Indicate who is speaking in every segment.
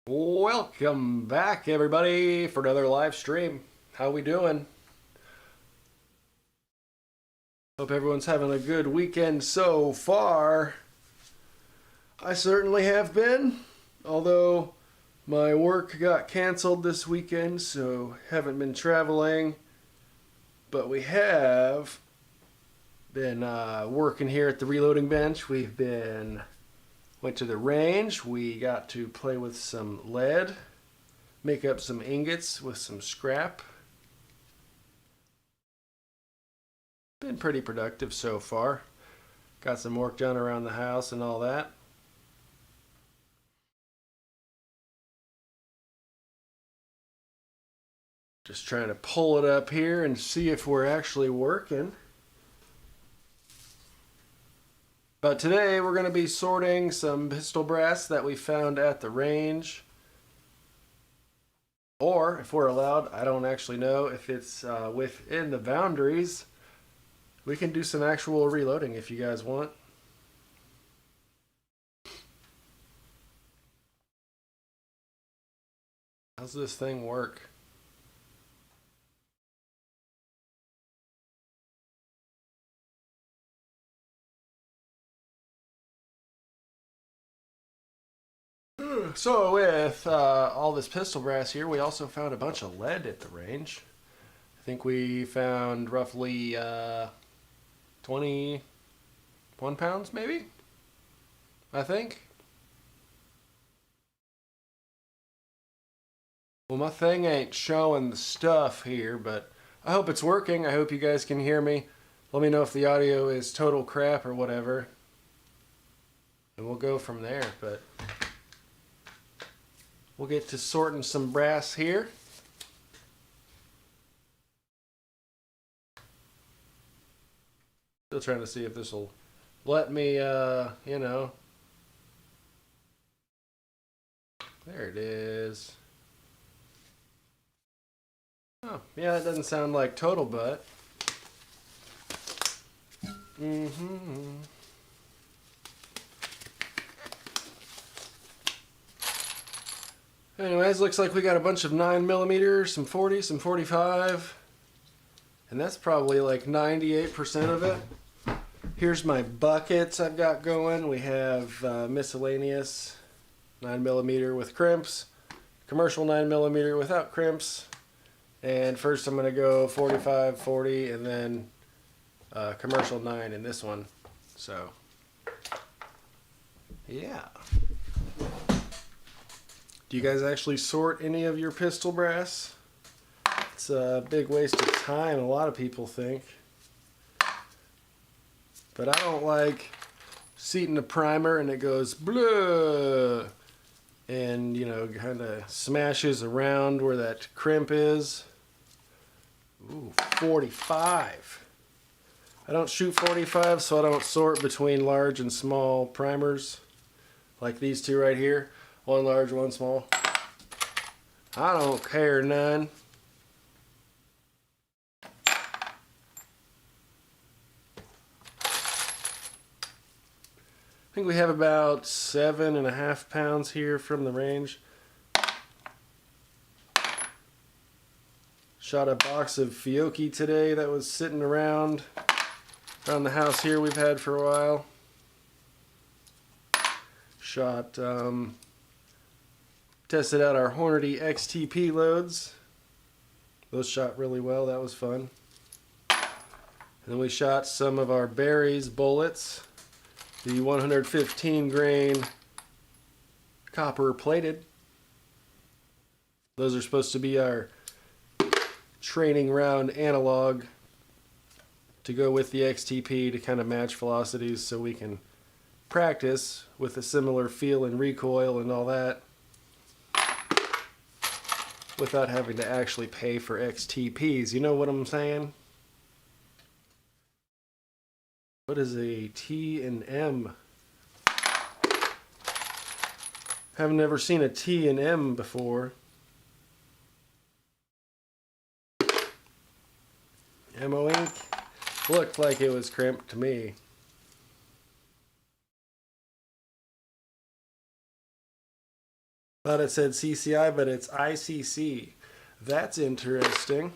Speaker 1: Welcome back, everybody, for another live stream. How we doing? Hope everyone's having a good weekend so far. I certainly have been, although my work got canceled this weekend, so haven't been traveling. But we have been working here at the reloading bench. Went to the range. We got to play with some lead, make up some ingots with some scrap. Been pretty productive so far. Got some work done around the house and all that. Just trying to pull it up here and see if we're actually working. But today we're going to be sorting some pistol brass that we found at the range. Or, if we're allowed, I don't actually know if it's within the boundaries. We can do some actual reloading if you guys want. How's this thing work? So with all this pistol brass here, we also found a bunch of lead at the range. I think we found roughly 21 pounds, maybe? I think. Well, my thing ain't showing the stuff here, but I hope it's working. I hope you guys can hear me. Let me know if the audio is total crap or whatever. And we'll go from there, but we'll get to sorting some brass here. Still trying to see if this will let me, there it is. Oh, yeah, that doesn't sound like total butt. Anyways, looks like we got a bunch of 9mm, some 40, some 45. And that's probably like 98% of it. Here's my buckets I've got going. We have miscellaneous 9mm with crimps, commercial 9mm without crimps. And first I'm going to go 45, 40, and then commercial 9 in this one. So, yeah. Do you guys actually sort any of your pistol brass? It's a big waste of time, a lot of people think. But I don't like seating the primer and it goes blah and, kind of smashes around where that crimp is. Ooh, 45. I don't shoot 45, so I don't sort between large and small primers like these two right here. One large, one small. I don't care none. I think we have about 7.5 pounds here from the range. Shot a box of Fiocchi today that was sitting around the house here we've had for a while. Tested out our Hornady XTP loads. Those shot really well, that was fun. And then we shot some of our Berries bullets. The 115 grain copper plated. Those are supposed to be our training round analog to go with the XTP to kind of match velocities so we can practice with a similar feel and recoil and all that without having to actually pay for XTPs. You know what I'm saying? What is a T and M? Haven't ever seen a T and M before. Ammo ink looked like it was crimped to me. Thought it said CCI, but it's ICC. That's interesting.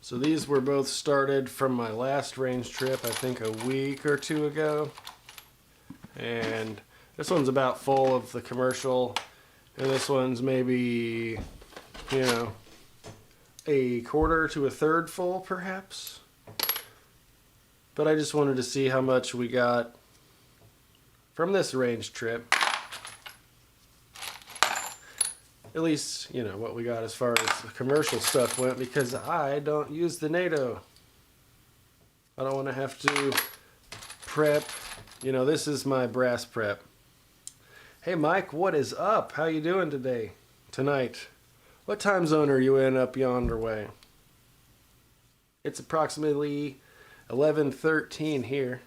Speaker 1: So these were both started from my last range trip, I think a week or two ago. And this one's about full of the commercial, and this one's maybe, you know, a quarter to a third full perhaps. But I just wanted to see how much we got from this range trip. At least, you know, what we got as far as the commercial stuff went, because I don't use the NATO. I don't want to have to prep. You know, this is my brass prep. Hey Mike, what is up? How you doing today? Tonight? What time zone are you in up yonder way? It's approximately 11:13 here.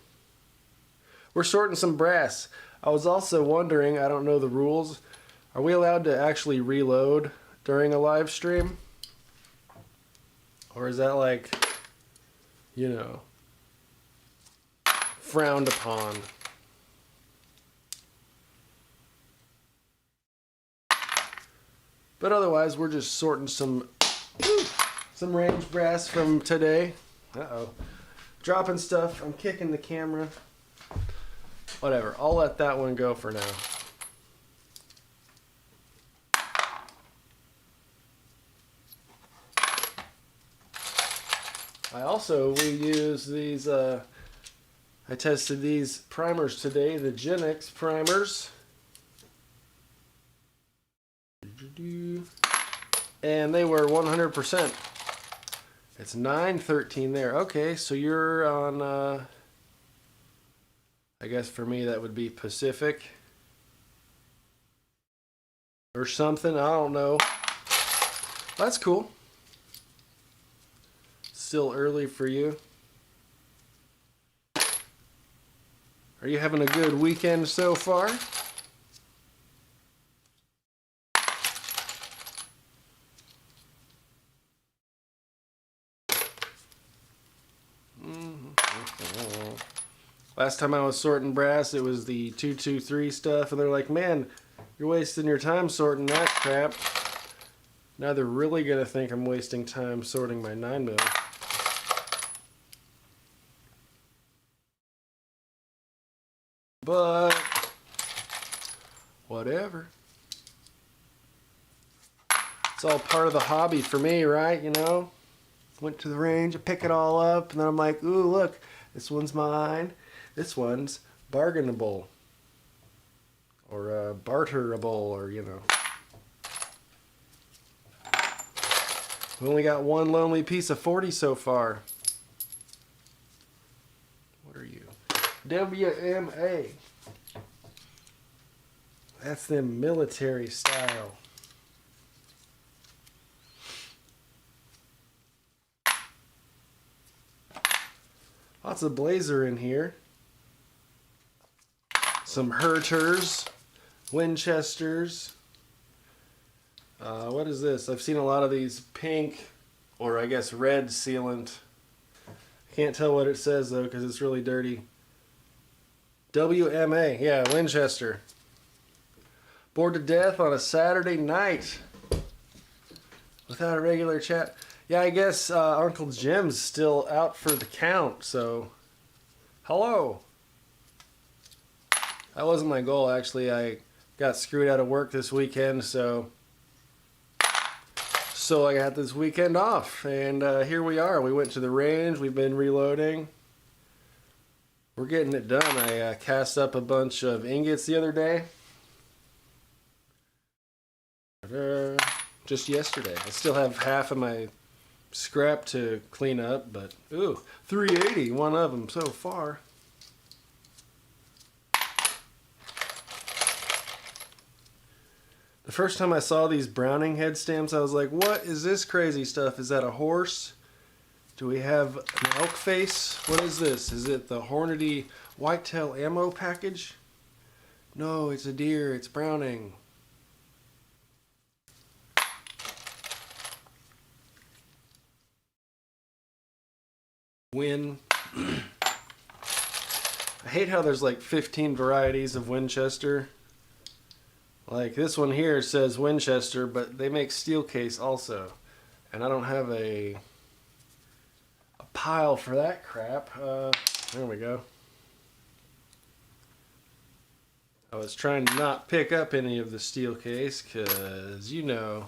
Speaker 1: We're sorting some brass. I was also wondering, I don't know the rules, are we allowed to actually reload during a live stream? Or is that like, you know, frowned upon? But otherwise, we're just sorting some range brass from today. Uh-oh. Dropping stuff. I'm kicking the camera. Whatever. I'll let that one go for now. We use these, I tested these primers today, the Genix primers. And they were 100%. It's 913 there. Okay, so you're on, I guess for me that would be Pacific. Or something, I don't know. That's cool. Still early for you. Are you having a good weekend so far? Last time I was sorting brass, it was the 223 stuff, and they're like, man, you're wasting your time sorting that crap. Now they're really going to think I'm wasting time sorting my 9mm. But whatever. It's all part of the hobby for me, right? You know? Went to the range, I pick it all up, and then I'm like, ooh, look, this one's mine. This one's bargainable. Or barterable, or, you know. We only got one lonely piece of 40 so far. What are you? WMA. That's them military style. Lots of Blazer in here. Some Herters, Winchesters. What is this? I've seen a lot of these pink, or I guess red sealant. Can't tell what it says though because it's really dirty. WMA, yeah, Winchester. Bored to death on a Saturday night without a regular chat. Yeah, I guess Uncle Jim's still out for the count, so hello. That wasn't my goal, actually. I got screwed out of work this weekend, so I got this weekend off, and here we are. We went to the range. We've been reloading. We're getting it done. I cast up a bunch of ingots the other day. Just yesterday. I still have half of my scrap to clean up, but ooh, 380, one of them so far. The first time I saw these Browning head stamps, I was like, what is this crazy stuff? Is that a horse? Do we have an elk face? What is this? Is it the Hornady whitetail ammo package? No, it's a deer. It's Browning. Win. I hate how there's like 15 varieties of Winchester. Like this one here says Winchester, but they make steel case also. And I don't have a pile for that crap. There we go. I was trying to not pick up any of the steel case because, you know,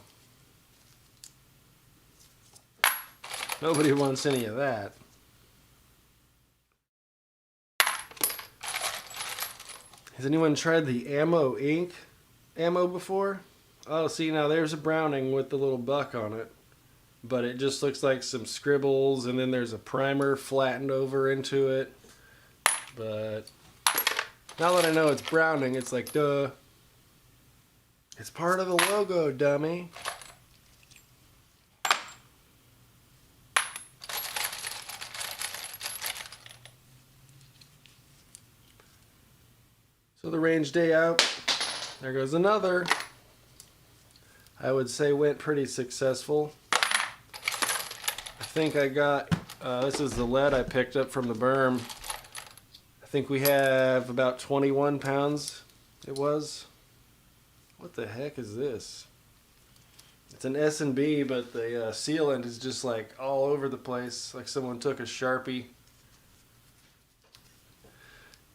Speaker 1: nobody wants any of that. Has anyone tried the Ammo Inc. ammo before? Oh, see, now there's a Browning with the little buck on it. But it just looks like some scribbles, and then there's a primer flattened over into it. But now that I know it's Browning, it's like, duh. It's part of the logo, dummy. So the range day out, there goes another. I would say went pretty successful. I think I got, this is the lead I picked up from the berm. I think we have about 21 pounds it was. What the heck is this? It's an S&B, but the sealant is just like all over the place, like someone took a Sharpie.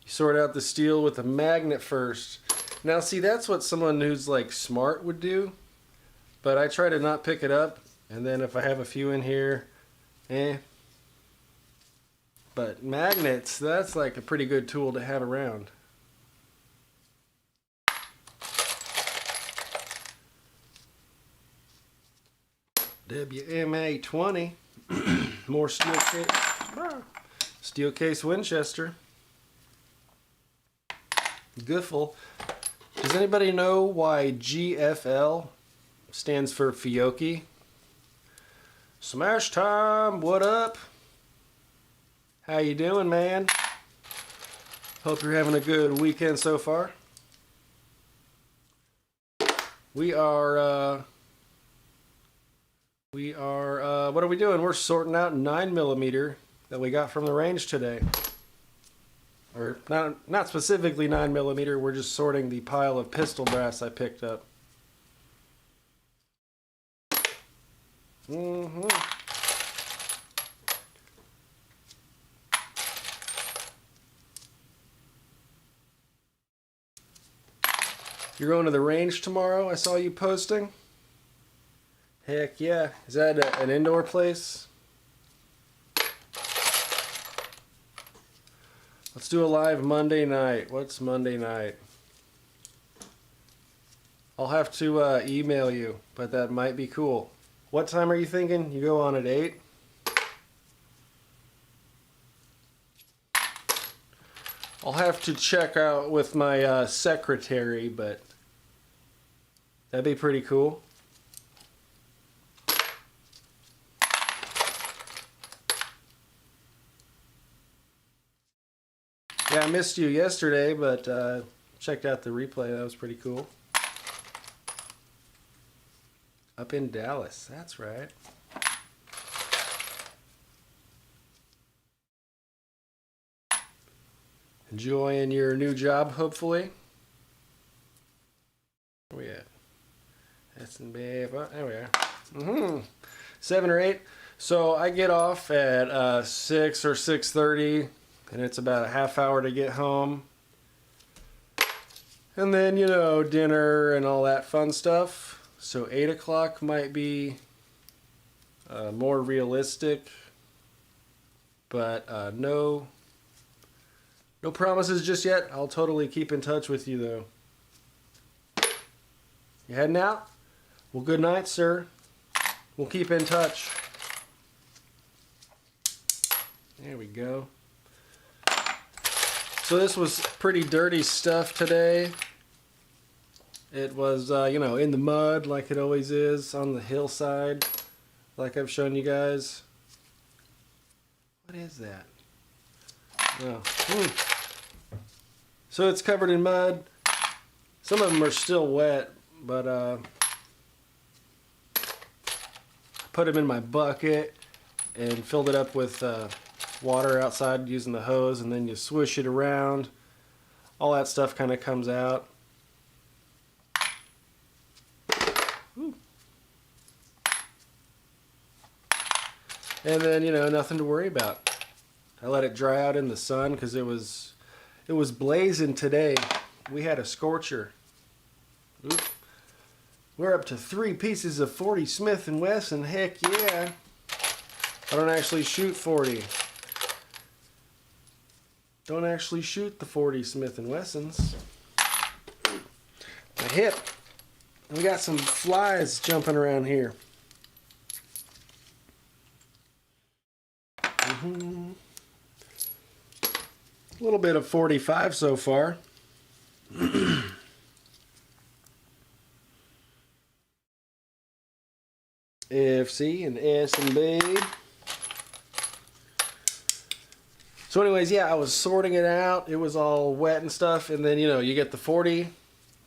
Speaker 1: You sort out the steel with a magnet first. Now see, that's what someone who's like smart would do. But I try to not pick it up. And then if I have a few in here, But magnets, that's like a pretty good tool to have around. WMA 20. More steel case Winchester. Giffel. Does anybody know why GFL stands for Fiocchi? Smash time, what up? How you doing, man? Hope you're having a good weekend so far. We are, what are we doing? We're sorting out 9mm that we got from the range today. Or not specifically 9mm, we're just sorting the pile of pistol brass I picked up. You're going to the range tomorrow? I saw you posting. Heck yeah. Is that an indoor place? Let's do a live Monday night. What's Monday night? I'll have to email you, but that might be cool. What time are you thinking? You go on at 8? I'll have to check out with my secretary, but that'd be pretty cool. Yeah, I missed you yesterday, but checked out the replay. That was pretty cool. Up in Dallas, that's right. Enjoying your new job, hopefully. Where we at? S&B, there we are. 7 or 8. So I get off at 6 or 6:30, and it's about a half hour to get home. And then, you know, dinner and all that fun stuff. So 8 o'clock might be more realistic, but no promises just yet. I'll totally keep in touch with you though. You heading out? Well, good night, sir. We'll keep in touch. There we go. So this was pretty dirty stuff today. It was, you know, in the mud like it always is, on the hillside, like I've shown you guys. What is that? Oh. So it's covered in mud. Some of them are still wet, but I put them in my bucket and filled it up with water outside using the hose, and then you swish it around. All that stuff kind of comes out. Ooh. And then, you know, nothing to worry about. I let it dry out in the sun because it was blazing today. We had a scorcher. Ooh. We're up to 3 pieces of 40 Smith & Wesson. Heck yeah. I don't actually shoot 40. Don't actually shoot the 40 Smith & Wessons. My hip. We got some flies jumping around here. A little bit of 45 so far. FC and S and B. So anyways, yeah, I was sorting it out. It was all wet and stuff. And then, you know, you get the 40,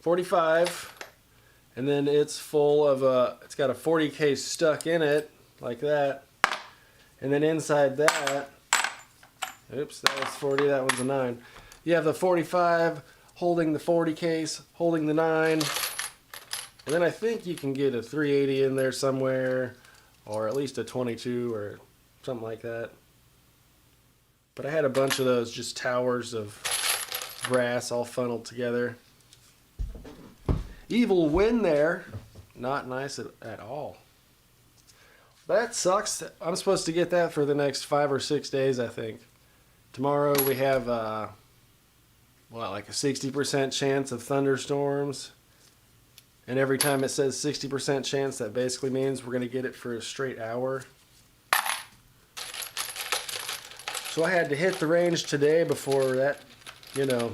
Speaker 1: 45, and then it's full of it's got a 40 case stuck in it, like that. And then inside that, oops, that was 40, that one's a 9. You have the 45 holding the 40 case, holding the 9. And then I think you can get a 380 in there somewhere, or at least a 22 or something like that. But I had a bunch of those just towers of brass all funneled together. Evil wind there. Not nice at all. That sucks. I'm supposed to get that for the next 5 or 6 days, I think. Tomorrow we have, like a 60% chance of thunderstorms. And every time it says 60% chance, that basically means we're going to get it for a straight hour. So I had to hit the range today before that, you know,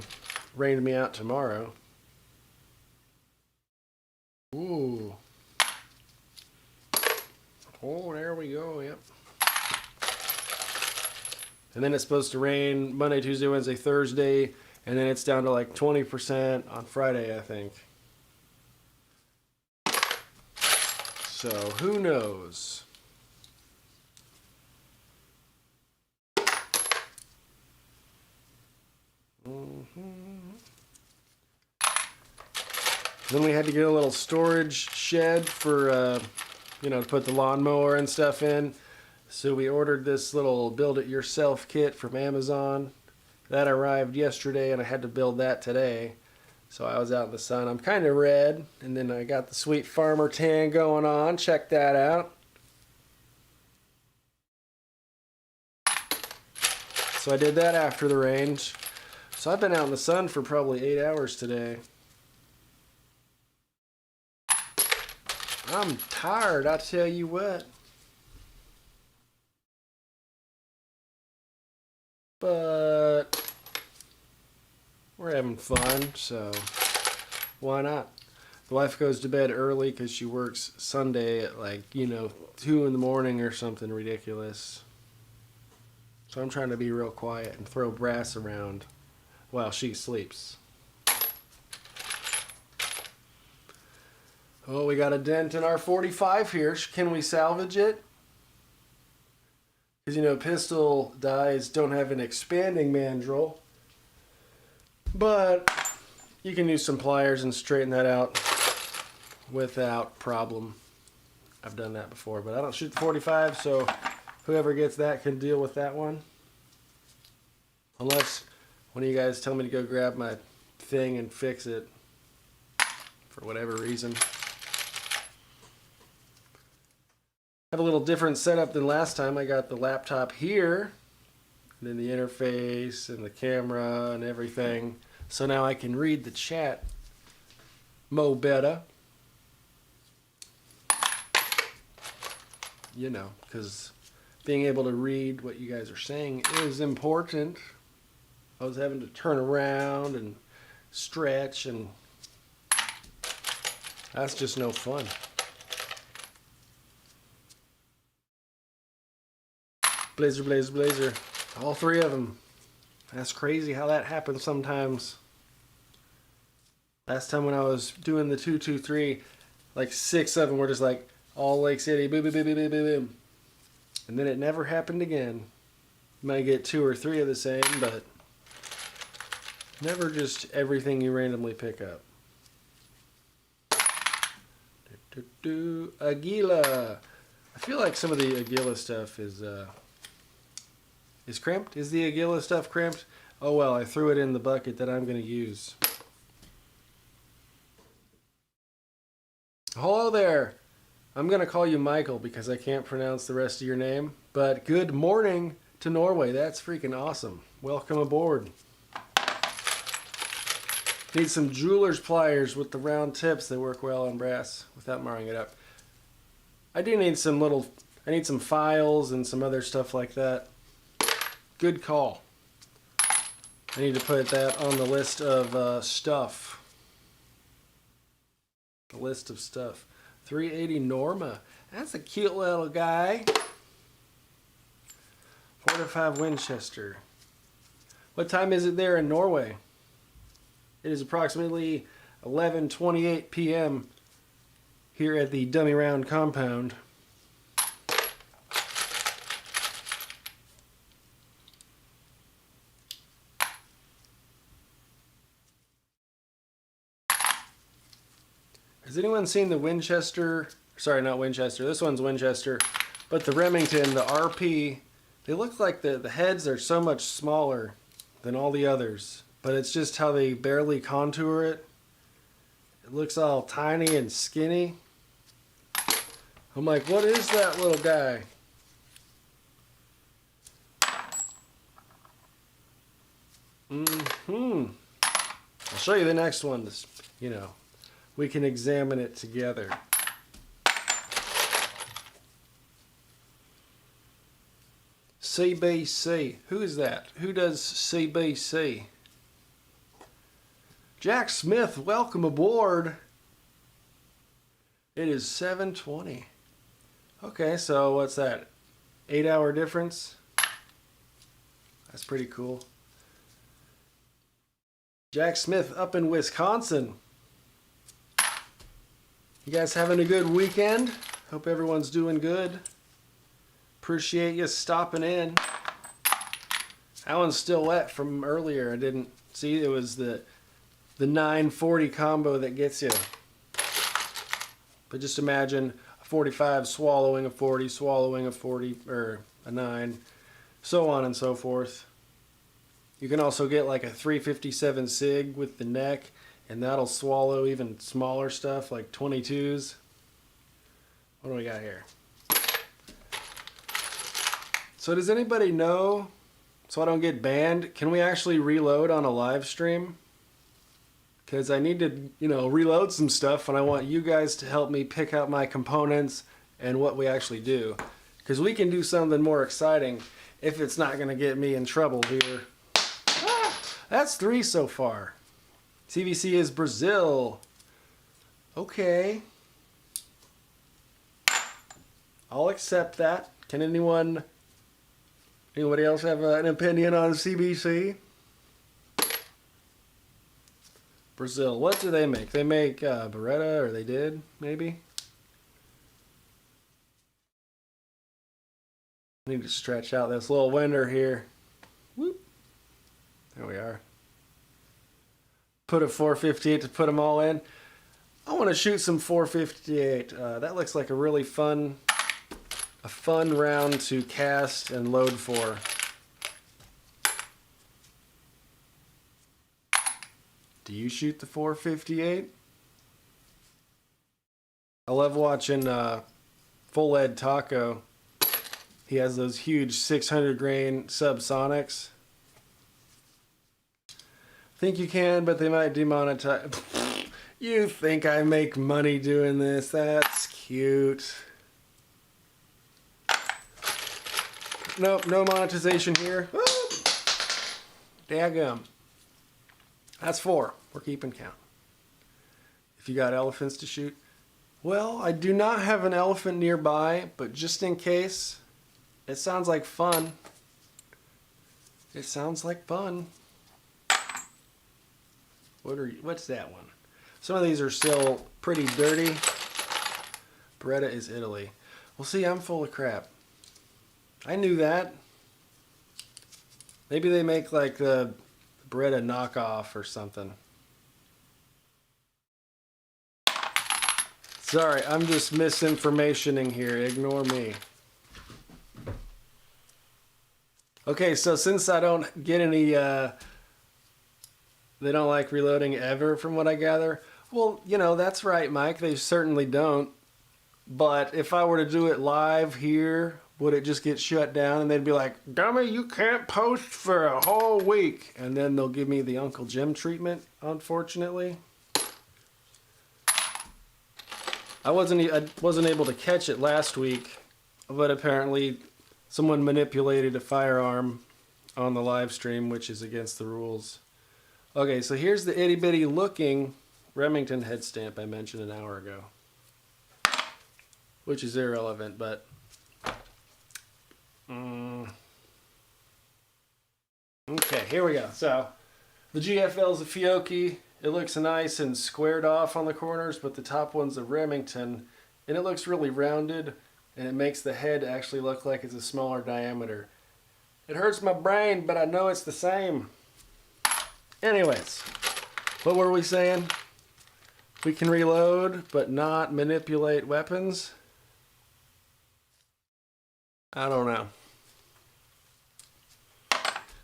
Speaker 1: rained me out tomorrow. Ooh. Oh, there we go, yep. And then it's supposed to rain Monday, Tuesday, Wednesday, Thursday, and then it's down to like 20% on Friday, I think. So, who knows? Then we had to get a little storage shed for, you know, to put the lawnmower and stuff in. So we ordered this little build-it-yourself kit from Amazon. That arrived yesterday, and I had to build that today. So I was out in the sun. I'm kind of red, and then I got the sweet farmer tan going on. Check that out. So I did that after the range. So I've been out in the sun for probably 8 hours today. I'm tired, I tell you what. But we're having fun, so why not? The wife goes to bed early because she works Sunday at like, you know, 2 in the morning or something ridiculous. So I'm trying to be real quiet and throw brass around while she sleeps. Oh, we got a dent in our 45 here. Can we salvage it? Because, you know, pistol dies don't have an expanding mandrel. But you can use some pliers and straighten that out without problem. I've done that before, but I don't shoot the 45, so whoever gets that can deal with that one. Unless one of you guys tell me to go grab my thing and fix it for whatever reason. I have a little different setup than last time. I got the laptop here, and then the interface and the camera and everything. So now I can read the chat mo better. You know, because being able to read what you guys are saying is important. I was having to turn around and stretch, and that's just no fun. Blazer, blazer, blazer. All three of them. That's crazy how that happens sometimes. Last time when I was doing the 2-2-3, like 6 of them were just like all Lake City, boom, boom, boom, boom, boom, boom. And then it never happened again. You might get 2 or 3 of the same, but never just everything you randomly pick up. Aguila. I feel like some of the Aguila stuff is crimped. Is the Aguila stuff crimped? Oh well, I threw it in the bucket that I'm going to use. Hello there. I'm going to call you Michael because I can't pronounce the rest of your name. But good morning to Norway. That's freaking awesome. Welcome aboard. Need some jeweler's pliers with the round tips that work well on brass without marring it up. I do need I need some files and some other stuff like that. Good call. I need to put that on the list of stuff. The list of stuff. 380 Norma. That's a cute little guy. 45 Winchester. What time is it there in Norway? It is approximately 11:28 p.m. here at the Dummy Round compound. Has anyone seen the Winchester? Sorry, not Winchester. This one's Winchester. But the Remington, the RP, they look like the heads are so much smaller than all the others. But it's just how they barely contour it. It looks all tiny and skinny. I'm like, what is that little guy? I'll show you the next one. We can examine it together. CBC. Who is that? Who does CBC? Jack Smith, welcome aboard. It is 7:20. Okay, so what's that? 8-hour difference? That's pretty cool. Jack Smith up in Wisconsin. You guys having a good weekend? Hope everyone's doing good. Appreciate you stopping in. That one's still wet from earlier. I didn't see it was the 940 combo that gets you. But just imagine a 45 swallowing a 40, swallowing a 40, or a 9, so on and so forth. You can also get like a 357 SIG with the neck, and that'll swallow even smaller stuff like 22s. What do we got here? So does anybody know, so I don't get banned, can we actually reload on a live stream? Because I need to, reload some stuff, and I want you guys to help me pick out my components and what we actually do. Because we can do something more exciting if it's not going to get me in trouble here. That's 3 so far. CVC is Brazil. Okay. I'll accept that. Can anybody else have an opinion on CBC? Brazil. What do they make? They make Beretta, or they did, maybe? I need to stretch out this little window here. Whoop. There we are. Put a 458 to put them all in. I want to shoot some 458. That looks like a really fun round to cast and load for. Do you shoot the 458? I love watching Full Ed Taco. He has those huge 600 grain subsonics. Think you can, but they might demonetize. You think I make money doing this? That's cute. Nope, no monetization here. Daggum. That's 4. We're keeping count. If you got elephants to shoot. Well, I do not have an elephant nearby, but just in case, It sounds like fun. It sounds like fun. What's that one? Some of these are still pretty dirty. Beretta is Italy. Well, see, I'm full of crap. I knew that. Maybe they make like the Beretta knockoff or something. Sorry, I'm just misinformationing here. Ignore me. Okay, so since I don't get any, they don't like reloading ever from what I gather. Well, you know, that's right, Mike. They certainly don't. But if I were to do it live here, would it just get shut down? And they'd be like, dummy, you can't post for a whole week. And then they'll give me the Uncle Jim treatment, unfortunately. I wasn't able to catch it last week, but apparently someone manipulated a firearm on the live stream, which is against the rules. Okay, so here's the itty bitty looking Remington head stamp I mentioned an hour ago, which is irrelevant, but okay, here we go. So the GFL is a Fiocchi. It looks nice and squared off on the corners, but the top one's a Remington, and it looks really rounded, and it makes the head actually look like it's a smaller diameter. It hurts my brain, but I know it's the same. Anyways, what were we saying? We can reload, but not manipulate weapons? I don't know.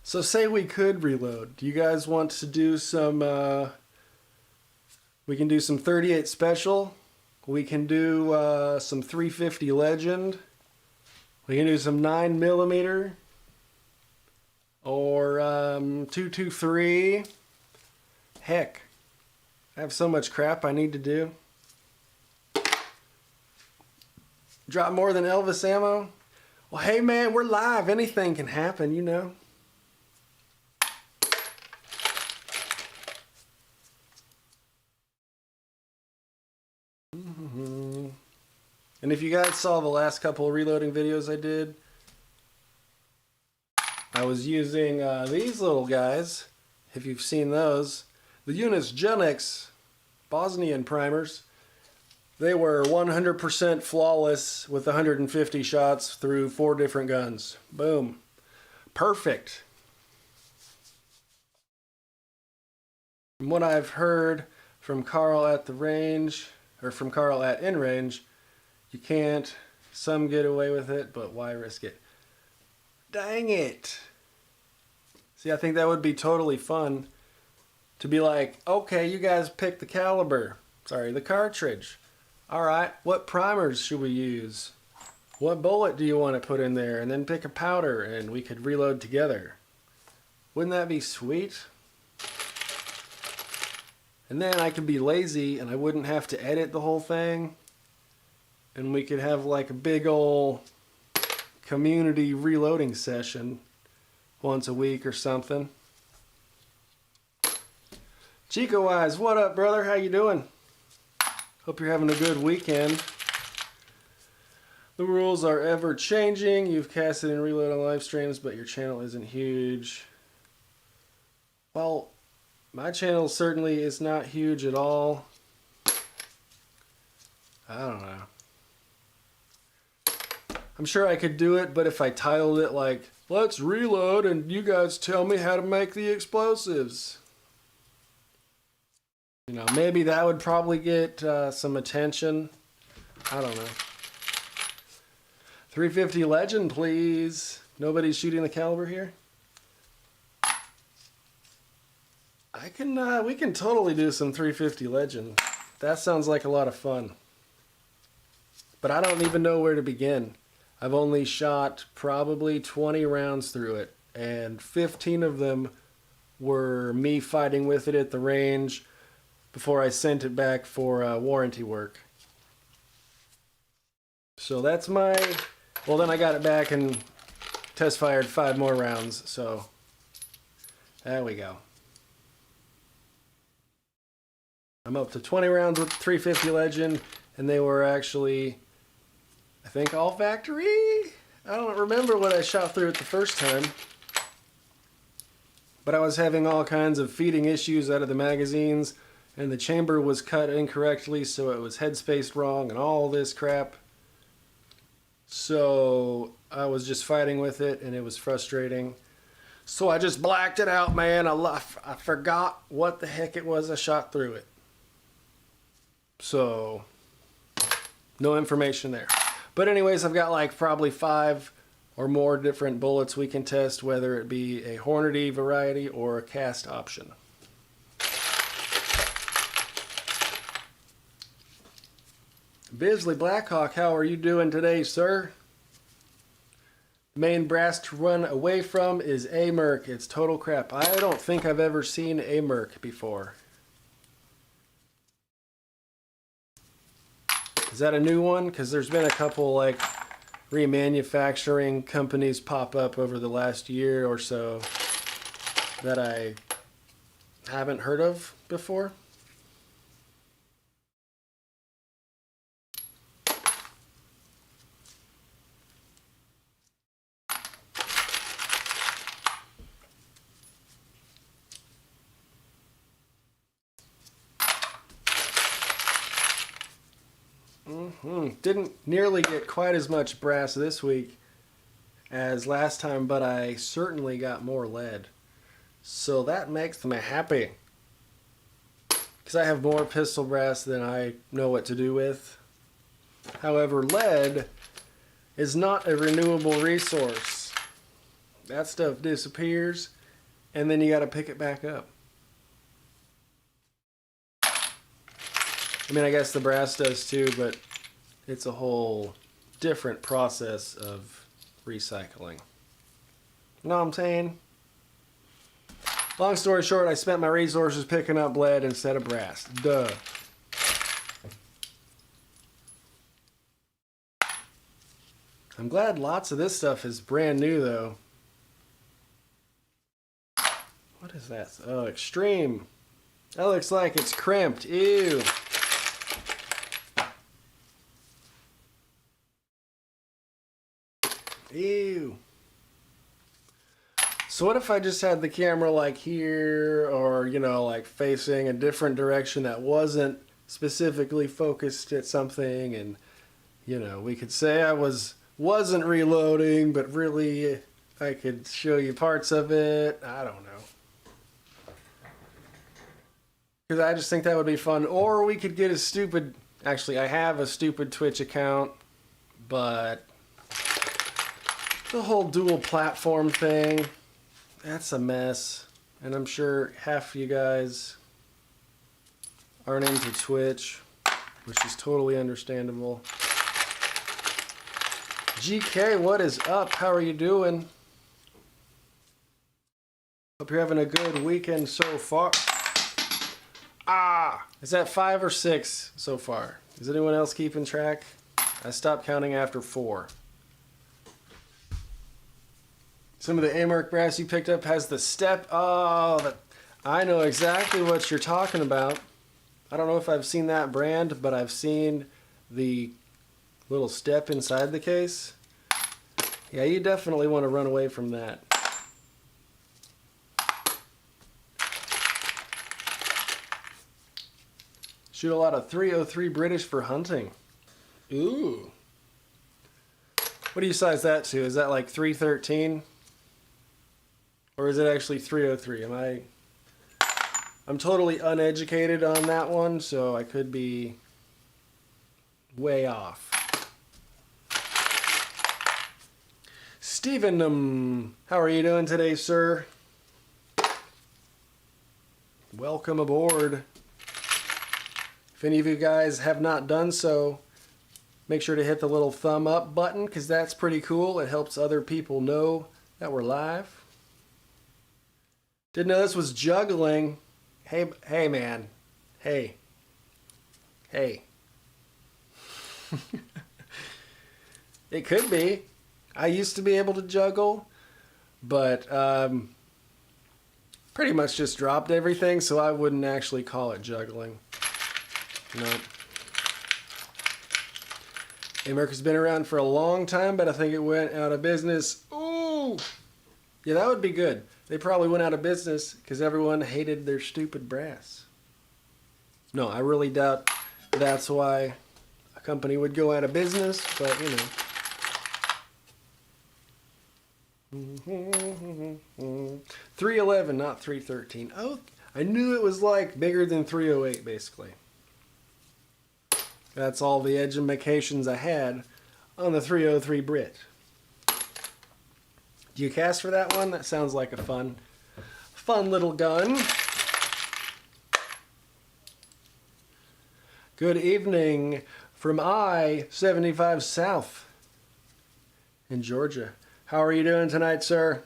Speaker 1: So say we could reload. Do you guys want to do some, we can do some 38 Special. We can do some 350 Legend. We can do some 9mm. Or 223. Heck, I have so much crap I need to do. Drop more than Elvis ammo? Well, hey man, we're live. Anything can happen, you know. And if you guys saw the last couple of reloading videos I did, I was using these little guys, if you've seen those, the Unis Genix Bosnian primers. They were 100% flawless with 150 shots through 4 different guns. Boom. Perfect. From what I've heard from Carl at the range, or from Carl at in range, you can't. Some get away with it, but why risk it? Dang it. See, I think that would be totally fun to be like, okay, you guys pick the caliber. Sorry, the cartridge. All right, what primers should we use? What bullet do you want to put in there? And then pick a powder and we could reload together. Wouldn't that be sweet? And then I could be lazy and I wouldn't have to edit the whole thing. And we could have like a big ol' community reloading session once a week or something. Chico Wise, what up, brother? How you doing? Hope you're having a good weekend. The rules are ever changing. You've casted and reloaded on live streams, but your channel isn't huge. Well, my channel certainly is not huge at all. I don't know. I'm sure I could do it, but if I titled it like, let's reload and you guys tell me how to make the explosives. You know, maybe that would probably get some attention. I don't know. 350 Legend, please. Nobody's shooting the caliber here? We can totally do some 350 Legend. That sounds like a lot of fun. But I don't even know where to begin. I've only shot probably 20 rounds through it, and 15 of them were me fighting with it at the range before I sent it back for warranty work. So that's my... Well, then I got it back and test fired 5 more rounds, so there we go. I'm up to 20 rounds with 350 Legend, and they were actually, I think, all factory? I don't remember what I shot through it the first time. But I was having all kinds of feeding issues out of the magazines, and the chamber was cut incorrectly, so it was headspaced wrong and all this crap. So I was just fighting with it, and it was frustrating. So I just blacked it out, man. I forgot what the heck it was I shot through it. So, no information there. But anyways, I've got like probably 5 or more different bullets we can test, whether it be a Hornady variety or a cast option. Bisley Blackhawk, how are you doing today, sir? Main brass to run away from is A-Merc. It's total crap. I don't think I've ever seen A-Merc before. Is that a new one? Because there's been a couple like remanufacturing companies pop up over the last year or so that I haven't heard of before. Didn't nearly get quite as much brass this week as last time, but I certainly got more lead. So that makes me happy. Because I have more pistol brass than I know what to do with. However, lead is not a renewable resource. That stuff disappears, and then you got to pick it back up. I mean, I guess the brass does too, but it's a whole different process of recycling. You know what I'm saying? Long story short, I spent my resources picking up lead instead of brass. Duh. I'm glad lots of this stuff is brand new, though. What is that? Oh, extreme. That looks like it's crimped. Ew. Ew. So what if I just had the camera like here, or, you know, like facing a different direction that wasn't specifically focused at something, and, you know, we could say I wasn't reloading, but really I could show you parts of it. I don't know. Because I just think that would be fun. Or we could get a stupid... Actually, I have a stupid Twitch account, but... the whole dual platform thing, that's a mess. And I'm sure half of you guys aren't into Twitch, which is totally understandable. GK, what is up? How are you doing? Hope you're having a good weekend so far. Is that 5 or 6 so far? Is anyone else keeping track? I stopped counting after 4. Some of the A-Merc brass you picked up has the step. Oh, I know exactly what you're talking about. I don't know if I've seen that brand, but I've seen the little step inside the case. Yeah, you definitely want to run away from that. Shoot a lot of 303 British for hunting. Ooh. What do you size that to? Is that like 313? Or is it actually 303? I'm totally uneducated on that one, so I could be way off. Stephen, how are you doing today, sir? Welcome aboard. If any of you guys have not done so, make sure to hit the little thumb up button, because that's pretty cool. It helps other people know that we're live. Didn't know this was juggling. Hey man. Hey. It could be. I used to be able to juggle, but pretty much just dropped everything, so I wouldn't actually call it juggling. No. America's been around for a long time, but I think it went out of business. Ooh! Yeah, that would be good. They probably went out of business because everyone hated their stupid brass. No, I really doubt that's why a company would go out of business, but you know. 311, not 313. Oh, I knew it was like bigger than 308, basically. That's all the edumacations I had on the 303 Brit. Do you cast for that one? That sounds like a fun little gun. Good evening from I-75 South in Georgia. How are you doing tonight, sir?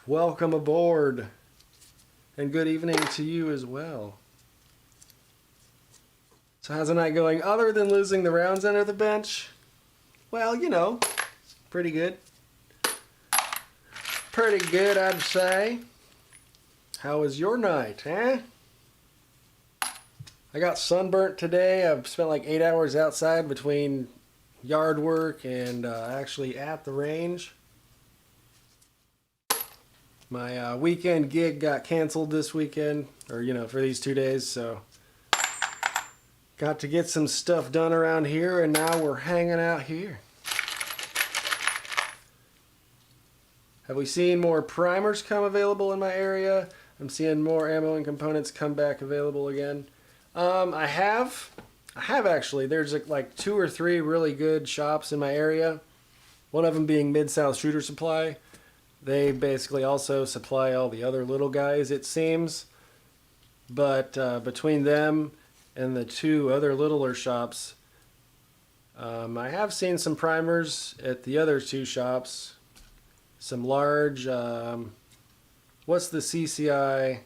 Speaker 1: Welcome aboard. And good evening to you as well. So how's the night going? Other than losing the rounds under the bench? Well, you know, pretty good. Pretty good, I'd say. How was your night, eh? I got sunburnt today. I've spent like 8 hours outside between yard work and actually at the range. My weekend gig got canceled this weekend, or you know, for these 2 days, so got to get some stuff done around here, and now we're hanging out here. Have we seen more primers come available in my area? I'm seeing more ammo and components come back available again. I have actually. There's like 2 or 3 really good shops in my area. One of them being Mid-South Shooter Supply. They basically also supply all the other little guys, it seems. But between them and the 2 other littler shops, I have seen some primers at the other 2 shops. Some large, what's the CCI?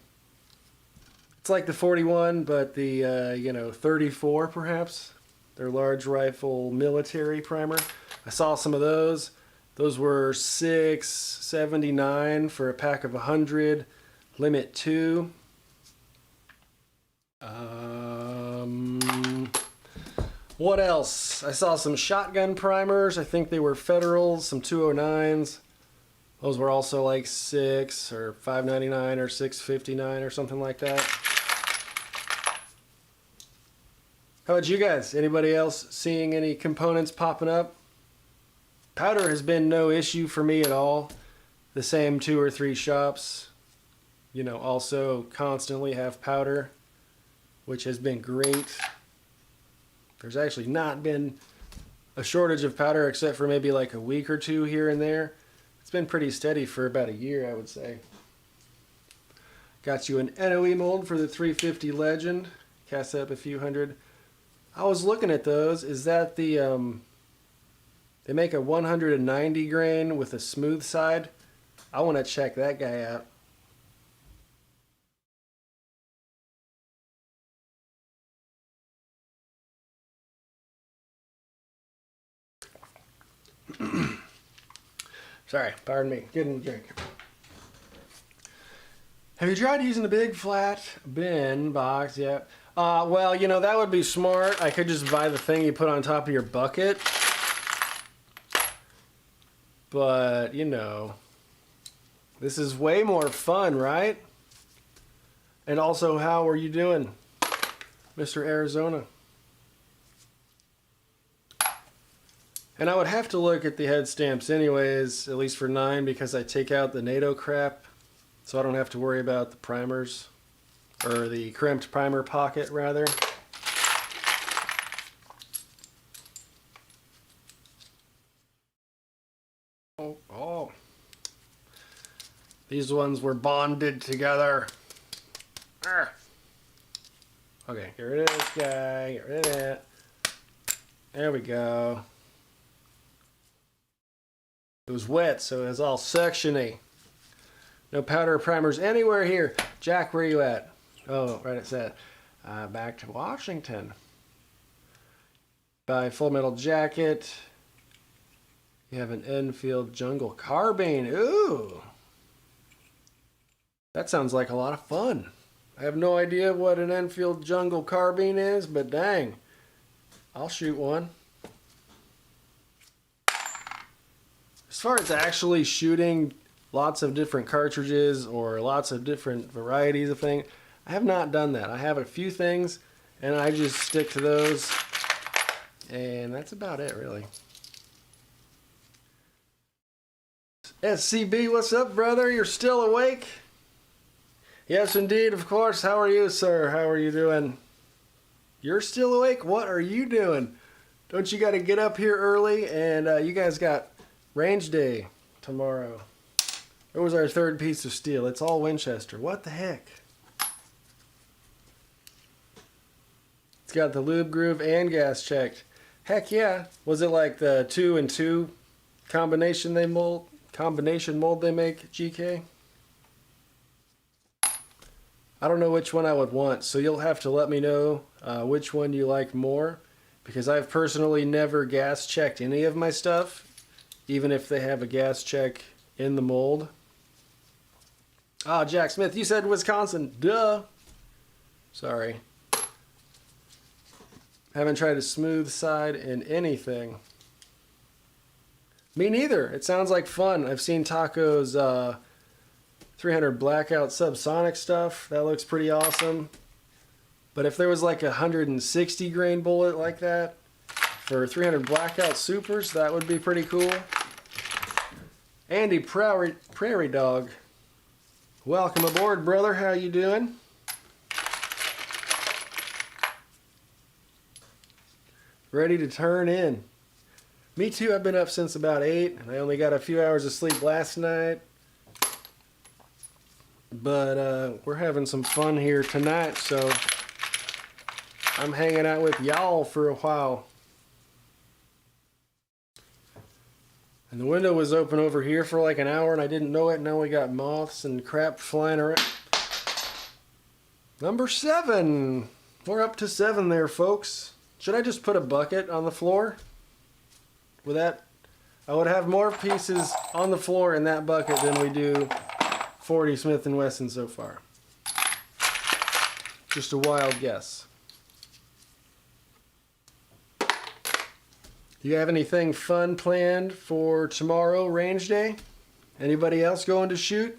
Speaker 1: It's like the 41, but the, 34 perhaps. They're large rifle military primer. I saw some of those. Those were $6.79 for a pack of 100, limit 2. What else? I saw some shotgun primers. I think they were Federals, some 209s. Those were also like $6 or $5.99 or $6.59 or something like that. How about you guys? Anybody else seeing any components popping up? Powder has been no issue for me at all. The same 2 or 3 shops, you know, also constantly have powder, which has been great. There's actually not been a shortage of powder except for maybe like a week or 2 here and there. It's been pretty steady for about a year, I would say. Got you an NOE mold for the 350 Legend. Cast up a few hundred. I was looking at those. Is that the, they make a 190 grain with a smooth side? I want to check that guy out. Sorry, pardon me. Getting a drink. Have you tried using the big flat bin box yet? Well, you know, that would be smart. I could just buy the thing you put on top of your bucket. But, you know, this is way more fun, right? And also, how are you doing, Mr. Arizona? And I would have to look at the head stamps anyways, at least for 9, because I take out the NATO crap, so I don't have to worry about the primers, or the crimped primer pocket, rather. Oh. These ones were bonded together. Arrgh. Okay, get rid of this guy, get rid of that. There we go. It was wet, so it was all suction-y. No powder or primers anywhere here. Jack, where are you at? Oh, right, it said. Back to Washington. Buy Full Metal Jacket. You have an Enfield Jungle Carbine. Ooh. That sounds like a lot of fun. I have no idea what an Enfield Jungle Carbine is, but dang. I'll shoot one. As far as actually shooting lots of different cartridges or lots of different varieties of things, I have not done that. I have a few things and I just stick to those, and that's about it really. SCB, what's up, brother? You're still awake? Yes, indeed, of course. How are you, sir? How are you doing? You're still awake? What are you doing? Don't you got to get up here early? And you guys got range day tomorrow. It was our third piece of steel. It's all Winchester. What the heck? It's got the lube groove and gas checked. Heck yeah. Was it like the 2 and 2 combination mold they make, GK? I don't know which one I would want, so you'll have to let me know which one you like more, because I've personally never gas checked any of my stuff, even if they have a gas check in the mold. Ah, Jack Smith, you said Wisconsin. Duh. Sorry. Haven't tried a smooth side in anything. Me neither. It sounds like fun. I've seen Taco's 300 blackout subsonic stuff. That looks pretty awesome. But if there was like a 160 grain bullet like that for 300 blackout supers, that would be pretty cool. Andy Prairie Dog, welcome aboard, brother. How you doing? Ready to turn in. Me too. I've been up since about 8, and I only got a few hours of sleep last night. But we're having some fun here tonight, so I'm hanging out with y'all for a while. And the window was open over here for like an hour and I didn't know it. Now we got moths and crap flying around. Number 7. We're up to 7 there, folks. Should I just put a bucket on the floor? With that, I would have more pieces on the floor in that bucket than we do 40 Smith & Wesson so far. Just a wild guess. Do you have anything fun planned for tomorrow, range day? Anybody else going to shoot?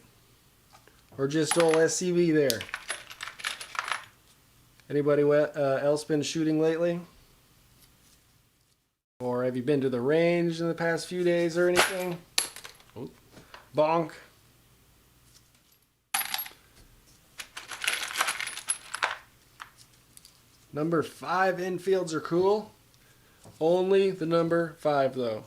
Speaker 1: Or just old SCB there? Anybody else been shooting lately? Or have you been to the range in the past few days or anything? Oh, bonk. Number 5 infields are cool. Only the number 5 though.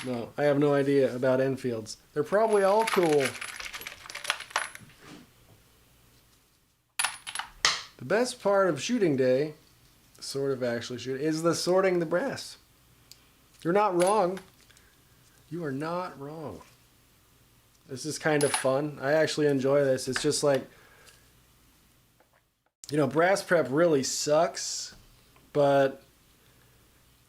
Speaker 1: No, I have no idea about infields. They're probably all cool. The best part of shooting day, sort of actually shooting, is the sorting the brass. You're not wrong. You are not wrong. This is kind of fun. I actually enjoy this. It's just like, you know, brass prep really sucks, but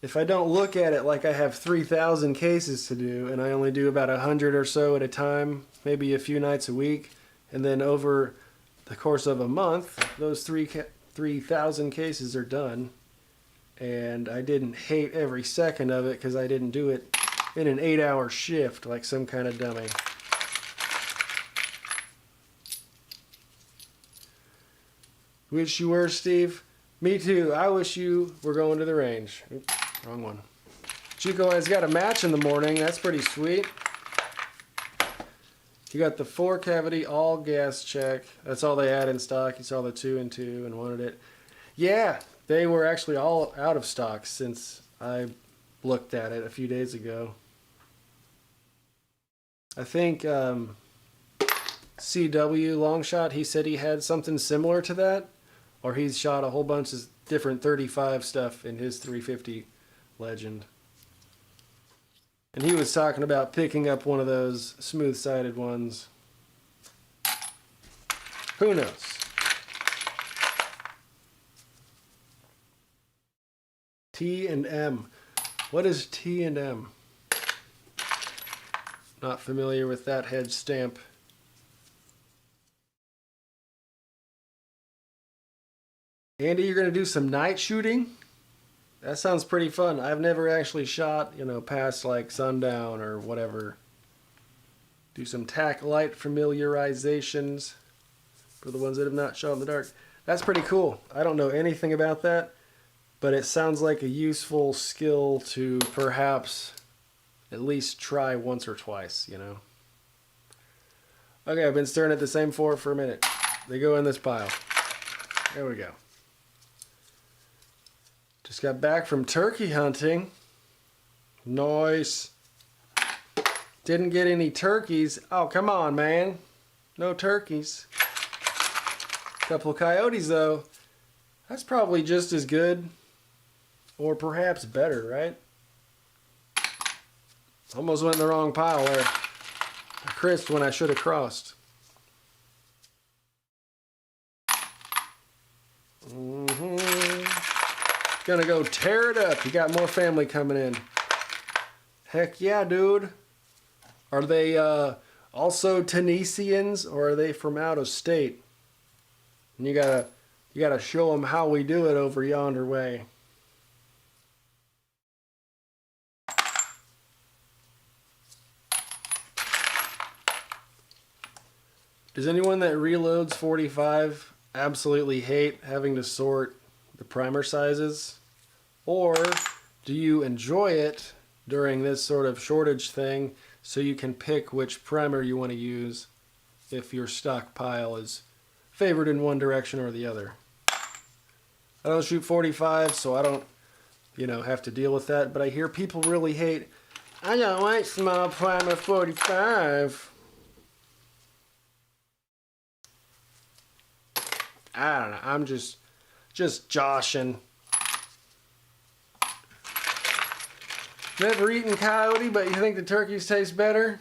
Speaker 1: if I don't look at it like I have 3,000 cases to do and I only do about 100 or so at a time, maybe a few nights a week, and then over the course of a month, those 3,000 cases are done, and I didn't hate every second of it because I didn't do it in an 8-hour shift like some kind of dummy. Wish you were, Steve. Me too. I wish you were going to the range. Oops, wrong one. Chico has got a match in the morning. That's pretty sweet. You got the 4-cavity all gas check. That's all they had in stock. You saw the 2 and 2 and wanted it. Yeah, they were actually all out of stock since I looked at it a few days ago. I think CW Longshot, he said he had something similar to that. Or he's shot a whole bunch of different 35 stuff in his 350 Legend. And he was talking about picking up one of those smooth-sided ones. Who knows? T&M. What is T&M? Not familiar with that head stamp. Andy, you're going to do some night shooting? That sounds pretty fun. I've never actually shot, past like sundown or whatever. Do some tack light familiarizations for the ones that have not shot in the dark. That's pretty cool. I don't know anything about that, but it sounds like a useful skill to perhaps at least try once or twice, Okay, I've been staring at the same four for a minute. They go in this pile. There we go. Just got back from turkey hunting. Nice. Didn't get any turkeys. Oh, come on, man. No turkeys. Couple of coyotes, though. That's probably just as good. Or perhaps better, right? Almost went in the wrong pile there. I crisped when I should have crossed. Gonna go tear it up. You got more family coming in. Heck yeah, dude. Are they also Tennesseans, or are they from out of state? And you gotta show them how we do it over yonder way. Does anyone that reloads 45 absolutely hate having to sort the primer sizes? Or do you enjoy it during this sort of shortage thing so you can pick which primer you want to use if your stockpile is favored in one direction or the other? I don't shoot 45, so I don't, have to deal with that, but I hear people really hate, I don't like small primer 45. I don't know, I'm just joshing. Never eaten coyote, but you think the turkeys taste better?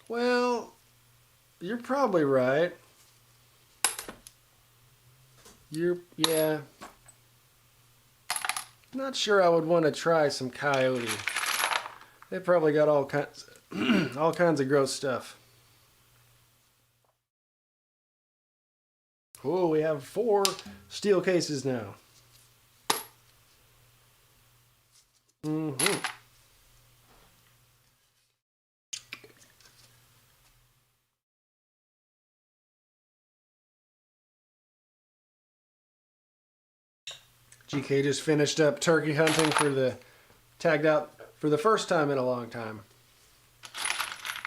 Speaker 1: Well, you're probably right. Yeah. Not sure I would want to try some coyote. They probably got all kinds of gross stuff. Oh, we have 4 steel cases now. GK just finished up turkey hunting tagged out for the first time in a long time.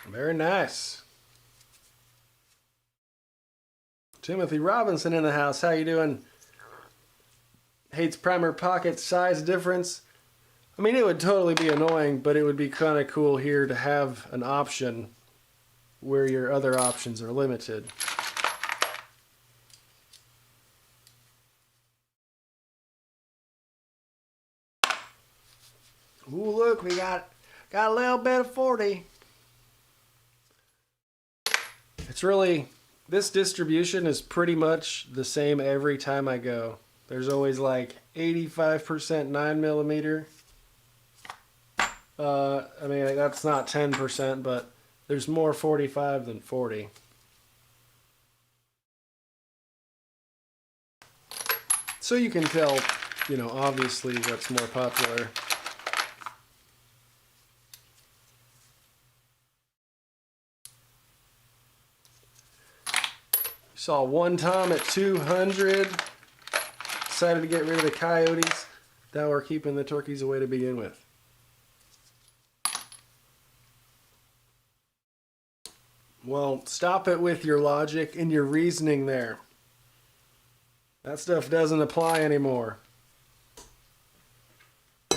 Speaker 1: Very nice. Timothy Robinson in the house. How you doing? Hates primer pocket size difference. I mean, it would totally be annoying, but it would be kind of cool here to have an option where your other options are limited. Ooh, look, we got a little bit of 40. It's really, this distribution is pretty much the same every time I go. There's always like 85% 9mm. I mean, that's not 10%, but there's more 45 than 40. So you can tell, obviously what's more popular. Saw one tom at 200. Decided to get rid of the coyotes. Now we're keeping the turkeys away to begin with. Well, stop it with your logic and your reasoning there. That stuff doesn't apply anymore.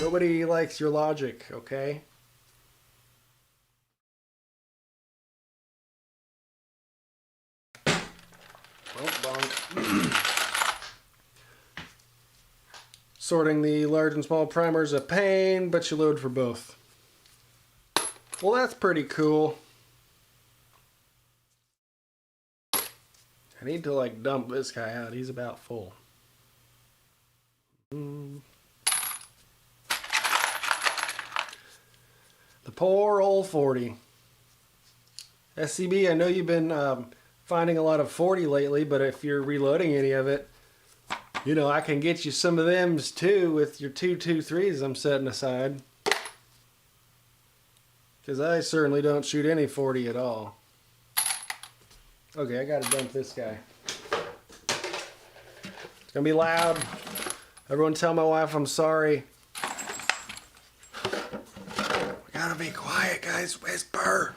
Speaker 1: Nobody likes your logic, okay? Well, bonk. Sorting the large and small primers a pain, but you load for both. Well, that's pretty cool. I need to dump this guy out. He's about full. The poor old 40. SCB, I know you've been finding a lot of 40 lately, but if you're reloading any of it, You know, I can get you some of them too with your 223s I'm setting aside. Because I certainly don't shoot any 40 at all. Okay, I gotta dump this guy. It's gonna be loud. Everyone tell my wife I'm sorry. We gotta be quiet, guys. Whisper.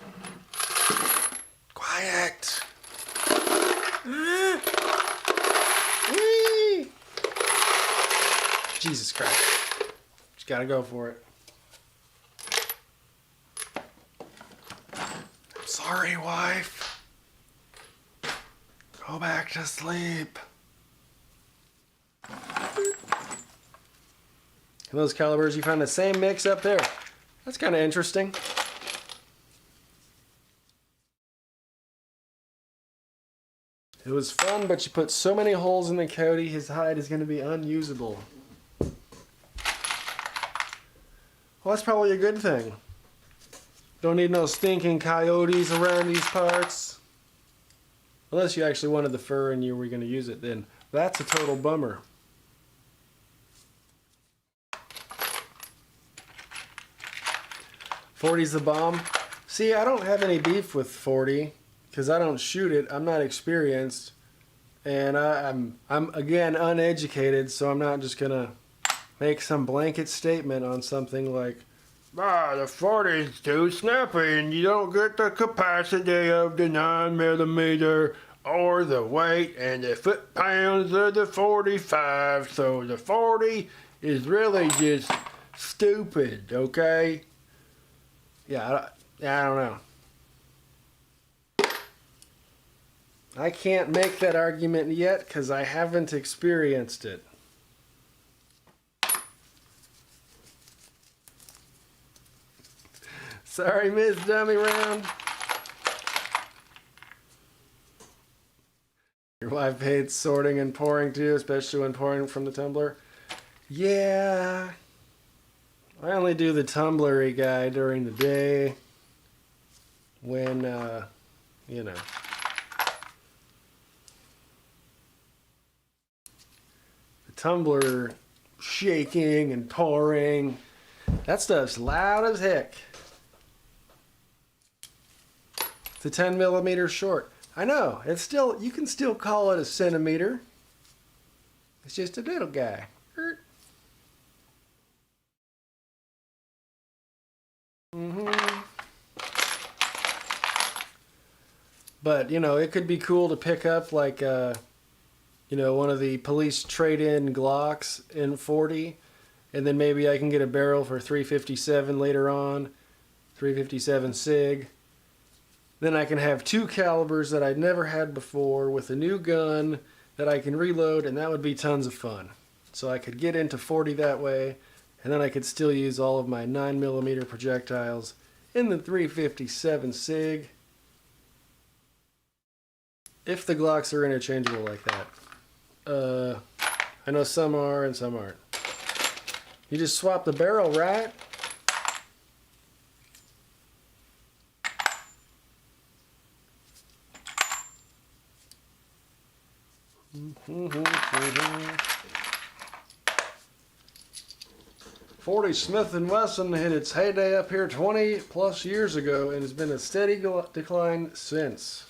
Speaker 1: Quiet. Whee! Jesus Christ. Just gotta go for it. I'm sorry, wife. Go back to sleep. And those calibers, you find the same mix up there. That's kind of interesting. It was fun, but you put so many holes in the Cody, his hide is going to be unusable. Well, that's probably a good thing. Don't need no stinking coyotes around these parts. Unless you actually wanted the fur and you were going to use it, then that's a total bummer. .40's the bomb. See, I don't have any beef with .40 because I don't shoot it. I'm not experienced, and I'm again uneducated, so I'm not just gonna make some blanket statement on something like, the .40's too snappy and you don't get the capacity of the 9mm or the weight and the foot-pounds of the .45, so the .40 is really just stupid, okay? Yeah, I don't know. I can't make that argument yet because I haven't experienced it. Sorry, Miss Dummy Round. Your wife hates sorting and pouring too, especially when pouring from the tumbler. Yeah. I only do the tumblery guy during the day when, you know. The tumbler shaking and pouring, that stuff's loud as heck. It's a 10mm short. I know, it's still, you can still call it a centimeter. It's just a little guy. But, you know, it could be cool to pick up like, you know, one of the police trade-in Glocks in .40, and then maybe I can get a barrel for .357 later on, .357 SIG. Then I can have two calibers that I'd never had before with a new gun that I can reload, and that would be tons of fun. So I could get into .40 that way, and then I could still use all of my 9mm projectiles in the .357 SIG. If the Glocks are interchangeable like that. I know some are and some aren't. You just swap the barrel, right? .40 Smith & Wesson hit its heyday up here 20 plus years ago and has been a steady decline since.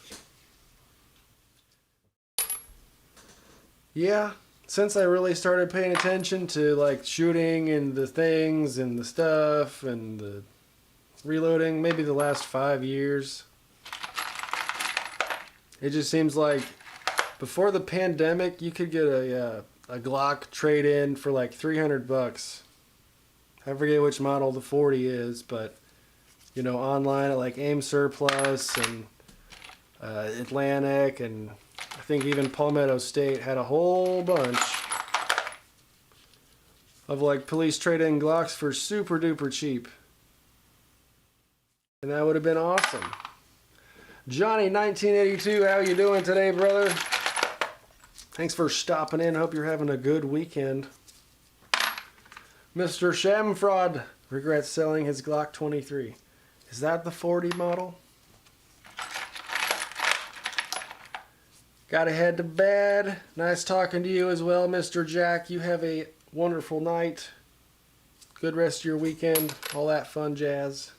Speaker 1: Yeah, since I really started paying attention to like shooting and the things and the stuff and the reloading, maybe the last 5 years. It just seems like before the pandemic, you could get a Glock trade-in for like $300. I forget which model the .40 is, but you know, online at like Aim Surplus and Atlantic, and I think even Palmetto State had a whole bunch of like police trade-in Glocks for super duper cheap. And that would have been awesome. Johnny 1982, how you doing today, brother? Thanks for stopping in. Hope you're having a good weekend. Mr. Shamfraud regrets selling his Glock 23. Is that the .40 model? Gotta head to bed. Nice talking to you as well, Mr. Jack. You have a wonderful night. Good rest of your weekend. All that fun jazz.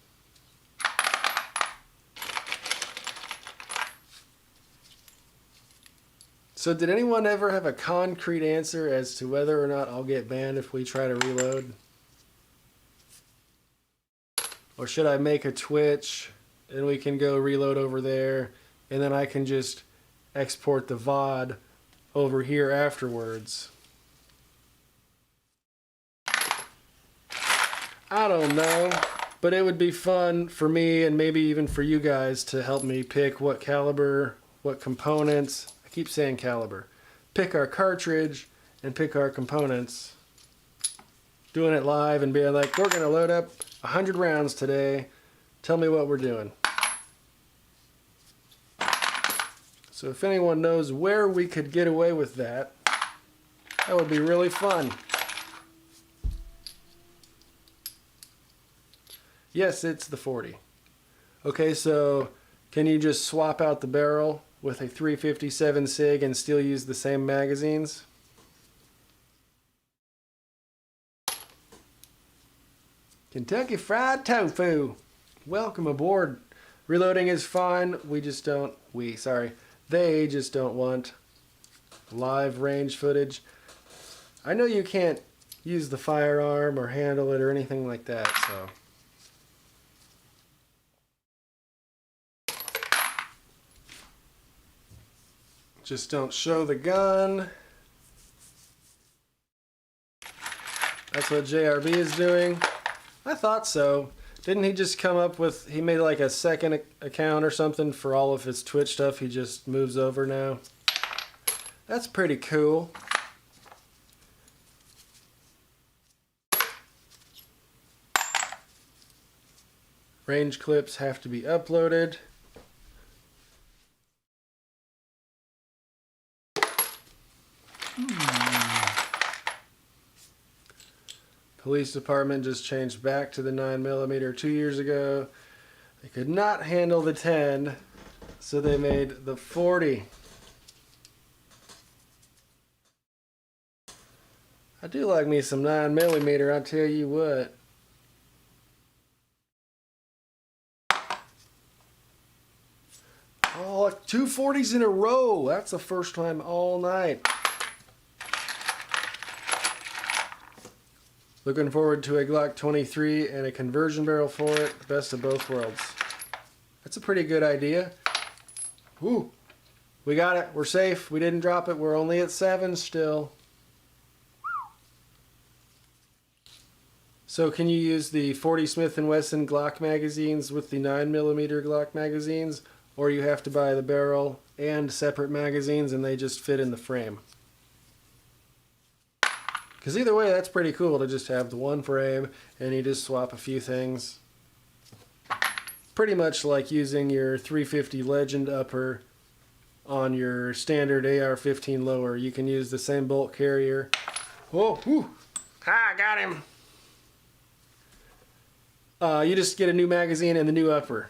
Speaker 1: So did anyone ever have a concrete answer as to whether or not I'll get banned if we try to reload? Or should I make a Twitch and we can go reload over there and then I can just export the VOD over here afterwards? I don't know, but it would be fun for me and maybe even for you guys to help me pick what caliber, what components. I keep saying caliber. Pick our cartridge and pick our components. Doing it live and being like, we're going to load up 100 rounds today. Tell me what we're doing. So if anyone knows where we could get away with that, that would be really fun. Yes, it's the 40. Okay, so can you just swap out the barrel with a 357 SIG and still use the same magazines? Kentucky Fried Tofu. Welcome aboard. Reloading is fine. They just don't want live range footage. I know you can't use the firearm or handle it or anything like that, so. Just don't show the gun. That's what JRB is doing. I thought so. Didn't he just come up with, he made like a second account or something for all of his Twitch stuff? He just moves over now. That's pretty cool. Range clips have to be uploaded. Police department just changed back to the 9mm 2 years ago. They could not handle the 10, so they made the 40. I do like me some 9mm, I'll tell you what. Oh, 2 40s in a row. That's the first time all night. Looking forward to a Glock 23 and a conversion barrel for it. Best of both worlds. That's a pretty good idea. Woo! We got it. We're safe. We didn't drop it. We're only at 7 still. So can you use the 40 Smith & Wesson Glock magazines with the 9mm Glock magazines? Or you have to buy the barrel and separate magazines and they just fit in the frame? Because either way, that's pretty cool to just have the one frame and you just swap a few things. Pretty much like using your 350 Legend upper on your standard AR-15 lower. You can use the same bolt carrier. Whoa, whew. Ah, got him. You just get a new magazine and the new upper.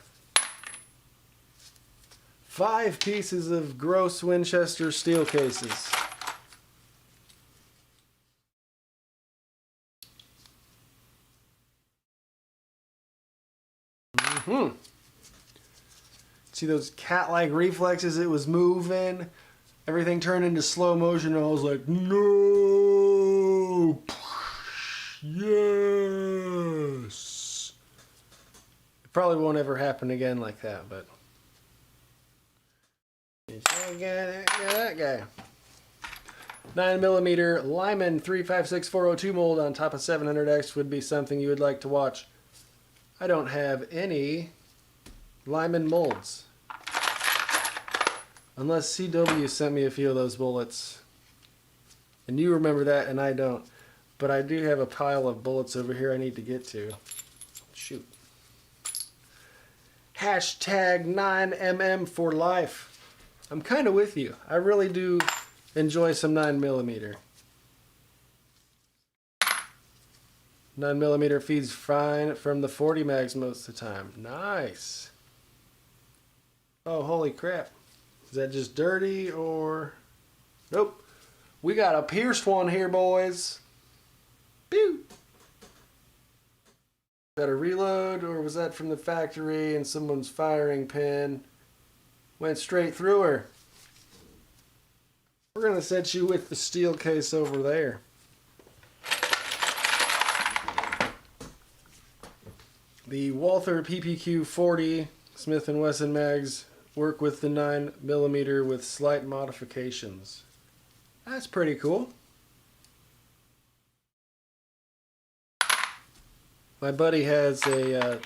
Speaker 1: 5 pieces of gross Winchester steel cases. See those cat-like reflexes? It was moving. Everything turned into slow motion and I was like, no! Yes! It probably won't ever happen again like that, but... that guy. 9mm Lyman 356402 mold on top of 700X would be something you would like to watch. I don't have any Lyman molds. Unless CW sent me a few of those bullets. And you remember that and I don't. But I do have a pile of bullets over here I need to get to. Shoot. Hashtag 9mm for life. I'm kind of with you. I really do enjoy some 9mm. 9mm feeds fine from the 40 mags most of the time. Nice. Oh, holy crap. Is that just dirty or... Nope. We got a pierced one here, boys. Pew! Got a reload, or was that from the factory and someone's firing pin went straight through her? We're going to set you with the steel case over there. The Walther PPQ 40 Smith & Wesson mags work with the 9mm with slight modifications. That's pretty cool. My buddy has a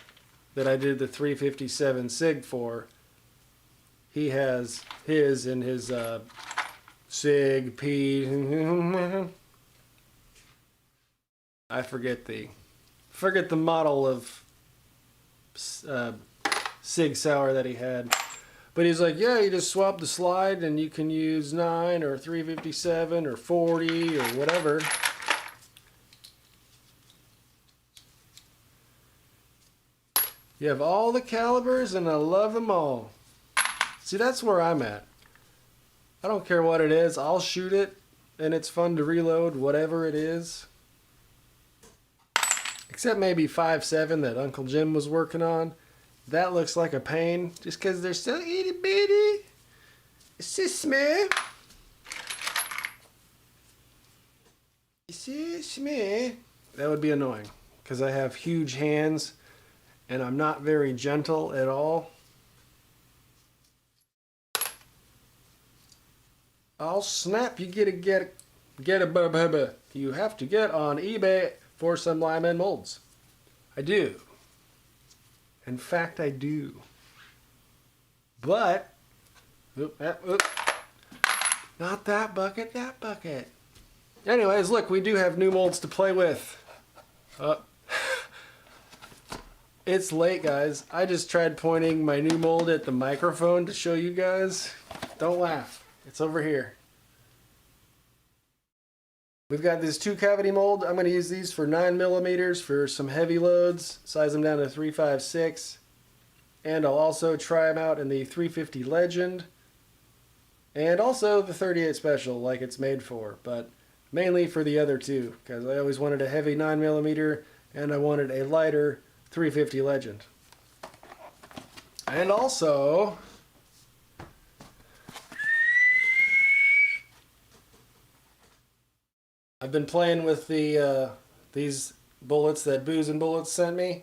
Speaker 1: that I did the 357 SIG for. He has his in his SIG P. I forget the model of Sig Sauer that he had. But he's like, yeah, you just swap the slide and you can use 9 or 357 or 40 or whatever. You have all the calibers and I love them all. See, that's where I'm at. I don't care what it is. I'll shoot it and it's fun to reload whatever it is. Except maybe 5.7 that Uncle Jim was working on. That looks like a pain just because they're so itty bitty. It's so small. It's so small. That would be annoying because I have huge hands and I'm not very gentle at all. I'll snap. You get a you have to get on eBay for some Lyman molds. I do. In fact, I do. But, not that bucket, that bucket. Anyways, look, we do have new molds to play with. It's late, guys. I just tried pointing my new mold at the microphone to show you guys. Don't laugh. It's over here. We've got this 2-cavity mold. I'm going to use these for 9mm for some heavy loads. Size them down to 3.56. And I'll also try them out in the 350 Legend. And also the 38 Special, like it's made for. But mainly for the other two, because I always wanted a heavy 9mm and I wanted a lighter 350 Legend. And also... I've been playing with the these bullets that Booze and Bullets sent me,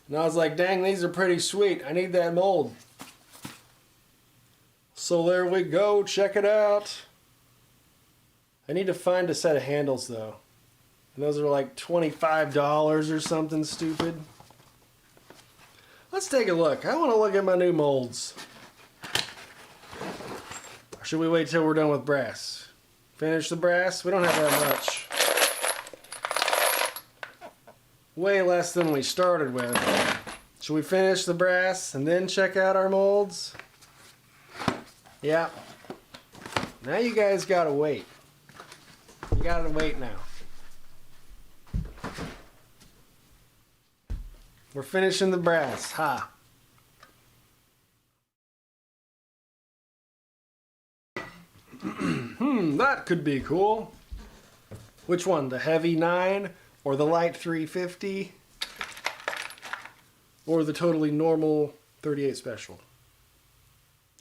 Speaker 1: and I was like, dang, these are pretty sweet. I need that mold. So there we go. Check it out. I need to find a set of handles, though. And those are like $25 or something stupid. Let's take a look. I want to look at my new molds. Or should we wait till we're done with brass? Finish the brass? We don't have that much. Way less than we started with. Should we finish the brass and then check out our molds? Yeah. Now you guys gotta wait. You gotta wait now. We're finishing the brass. Ha. That could be cool. Which one? The heavy 9 or the light 350? Or the totally normal 38 Special?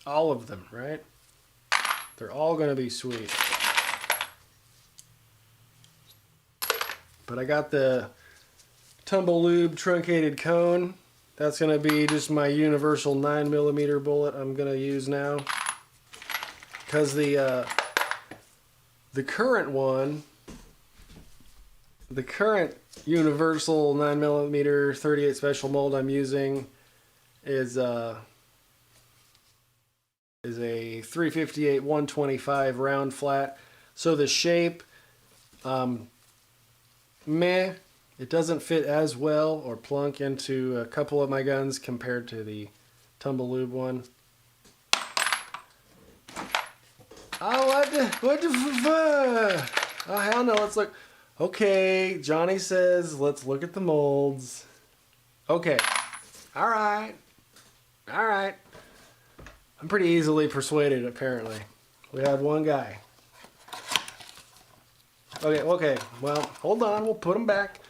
Speaker 1: All of them, right? They're all going to be sweet. But I got the Tumble Lube truncated cone. That's going to be just my universal 9mm bullet I'm going to use now. Because the current one, the current universal 9mm 38 Special mold I'm using is a 358 125 round flat. So the shape, meh, it doesn't fit as well or plunk into a couple of my guns compared to the Tumble Lube one. Oh, what the oh, hell no, let's look. Okay, Johnny says, let's look at the molds. Okay. Alright. Alright. I'm pretty easily persuaded, apparently. We had one guy. Okay. Well, hold on. We'll put him back.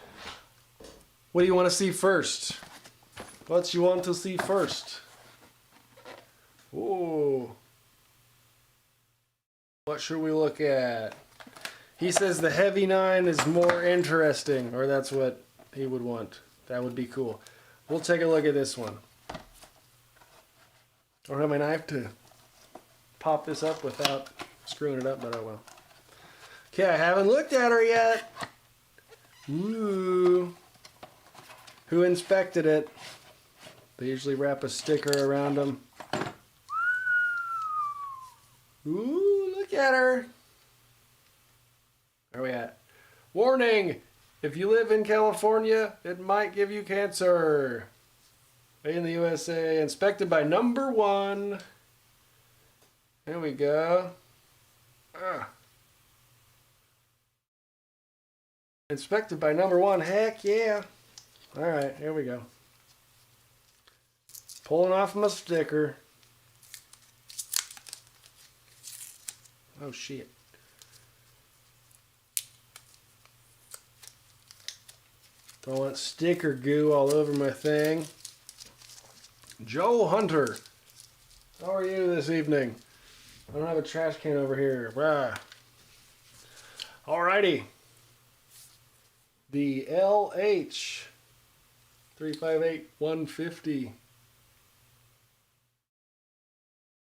Speaker 1: What do you want to see first? What you want to see first? Ooh. What should we look at? He says the Heavy 9 is more interesting, or that's what he would want. That would be cool. We'll take a look at this one. I don't have my knife to pop this up without screwing it up, but oh well. Okay, I haven't looked at her yet. Ooh. Who inspected it? They usually wrap a sticker around them. Ooh, look at her. Where are we at? Warning! If you live in California, it might give you cancer. Made in the USA, inspected by number 1. There we go. Inspected by number 1. Heck yeah. Alright, here we go. Pulling off my sticker. Oh shit. Don't want sticker goo all over my thing. Joe Hunter. How are you this evening? I don't have a trash can over here. Rah. Alrighty. The LH 358-150.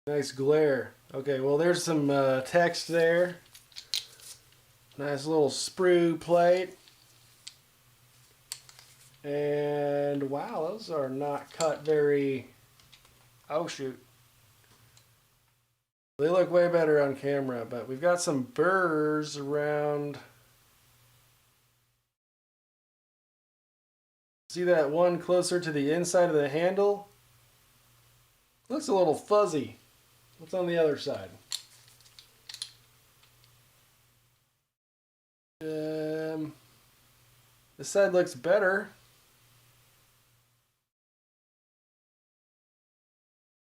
Speaker 1: Nice glare. Okay, well there's some text there. Nice little sprue plate. And wow, those are not cut very... Oh shoot. They look way better on camera, but we've got some burrs around. See that one closer to the inside of the handle? Looks a little fuzzy. What's on the other side? This side looks better.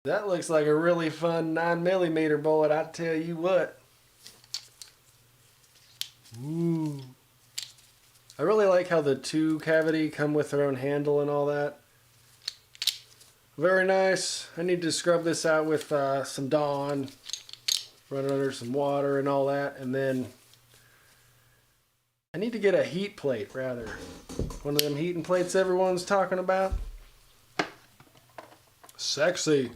Speaker 1: That looks like a really fun 9mm bullet, I tell you what. Ooh. I really like how the 2 cavity come with their own handle and all that. Very nice. I need to scrub this out with some Dawn. Run it under some water and all that. And then I need to get a heat plate, rather. One of them heating plates everyone's talking about. Sexy.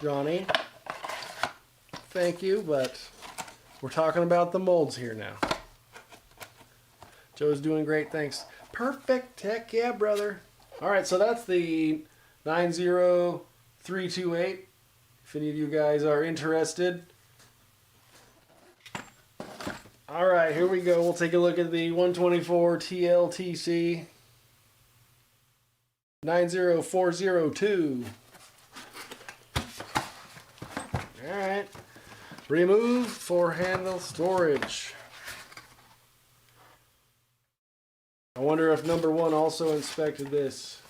Speaker 1: Johnny, thank you, but we're talking about the molds here now. Joe's doing great, thanks. Perfect, heck yeah, brother. All right, so that's the 90328, if any of you guys are interested. All right, here we go. We'll take a look at the 124 TLTC 90402. Alright, remove for handle storage. I wonder if number 1 also inspected this.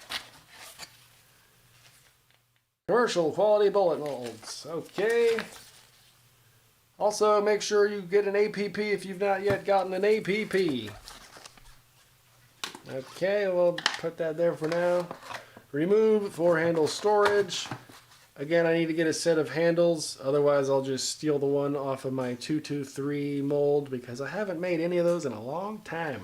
Speaker 1: Commercial quality bullet molds. Okay. Also, make sure you get an APP if you've not yet gotten an APP. Okay, we'll put that there for now. Remove for handle storage. Again, I need to get a set of handles, otherwise I'll just steal the one off of my 223 mold because I haven't made any of those in a long time.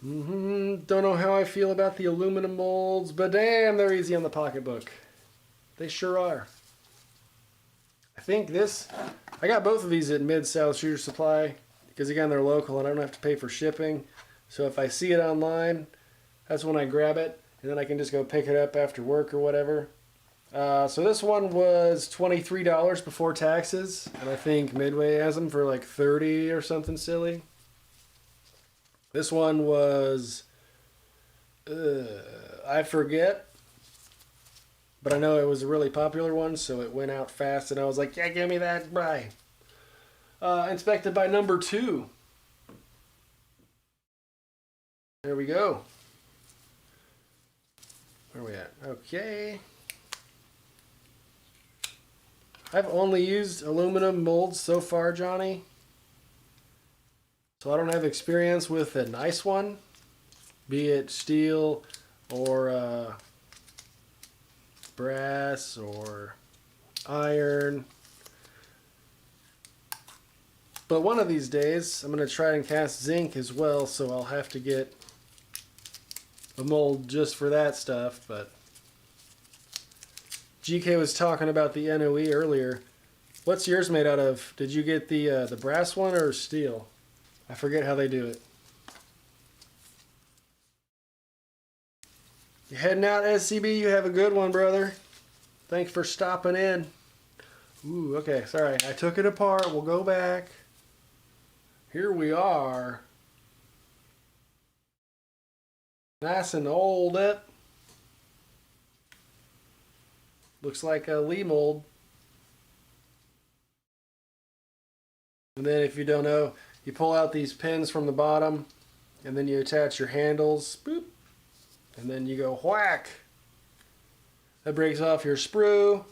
Speaker 1: Don't know how I feel about the aluminum molds, but damn, they're easy on the pocketbook. They sure are. I think I got both of these at Mid-South Shooter Supply because again, they're local and I don't have to pay for shipping. So if I see it online, that's when I grab it. And then I can just go pick it up after work or whatever. So this one was $23 before taxes. And I think Midway has them for like $30 or something silly. This one was... I forget. But I know it was a really popular one, so it went out fast. And I was like, yeah, give me that, bye. Inspected by number 2. There we go. Where are we at? Okay. I've only used aluminum molds so far, Johnny. So I don't have experience with a nice one, be it steel or brass or iron. But one of these days, I'm going to try and cast zinc as well, so I'll have to get a mold just for that stuff. But GK was talking about the NOE earlier. What's yours made out of? Did you get the brass one or steel? I forget how they do it. You heading out, SCB? You have a good one, brother. Thanks for stopping in. Ooh, okay, sorry. I took it apart. We'll go back. Here we are. Nice and old up. Looks like a Lee mold. And then if you don't know, you pull out these pins from the bottom and then you attach your handles. Boop. And then you go whack. That breaks off your sprue.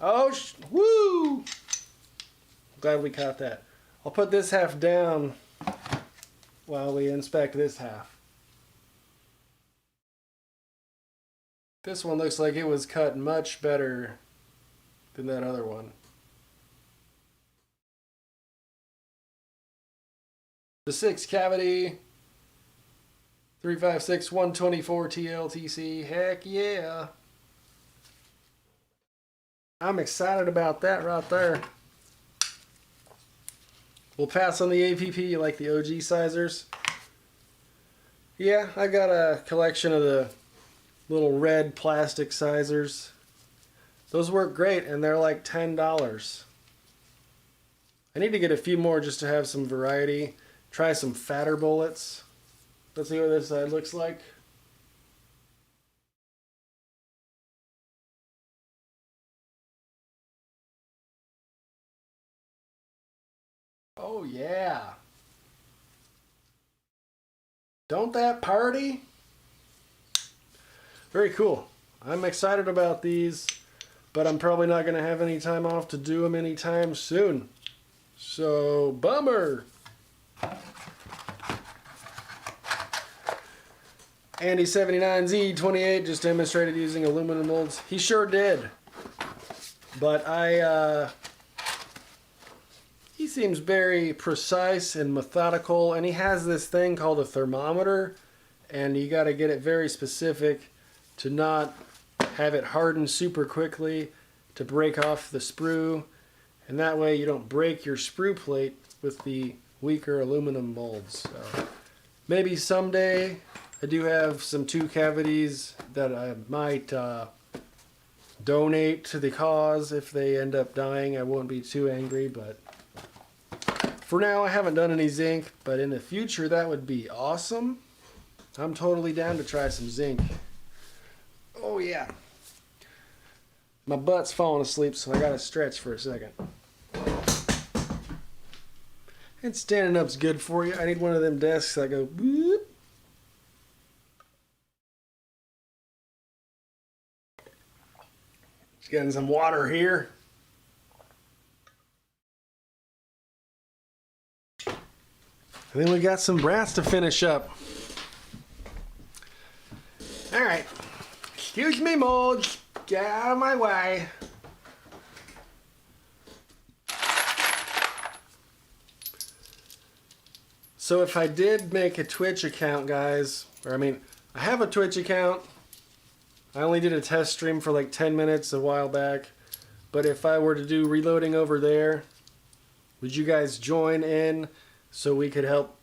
Speaker 1: Oh, woo! Glad we caught that. I'll put this half down while we inspect this half. This one looks like it was cut much better than that other one. The 6 cavity 356 124 TLTC. Heck yeah. I'm excited about that right there. We'll pass on the APP. You like the OG sizers? Yeah, I got a collection of the little red plastic sizers. Those work great and they're like $10. I need to get a few more just to have some variety. Try some fatter bullets. Let's see what this side looks like. Oh yeah. Don't that party? Very cool. I'm excited about these, but I'm probably not going to have any time off to do them anytime soon. So, bummer. Andy79Z28 just demonstrated using aluminum molds. He sure did. But he seems very precise and methodical, and he has this thing called a thermometer, and you got to get it very specific to not have it harden super quickly, to break off the sprue, and that way you don't break your sprue plate with the weaker aluminum molds. So maybe someday. I do have some 2 cavities that I might donate to the cause. If they end up dying, I won't be too angry, but for now I haven't done any zinc, but in the future that would be awesome. I'm totally down to try some zinc. Oh yeah. My butt's falling asleep, so I gotta stretch for a second. And standing up's good for you. I need one of them desks that go boop. Just getting some water here. And then we got some brass to finish up. Alright. Excuse me, molds. Get out of my way. So if I did make a Twitch account, guys, I have a Twitch account. I only did a test stream for like 10 minutes a while back. But if I were to do reloading over there, would you guys join in so we could help,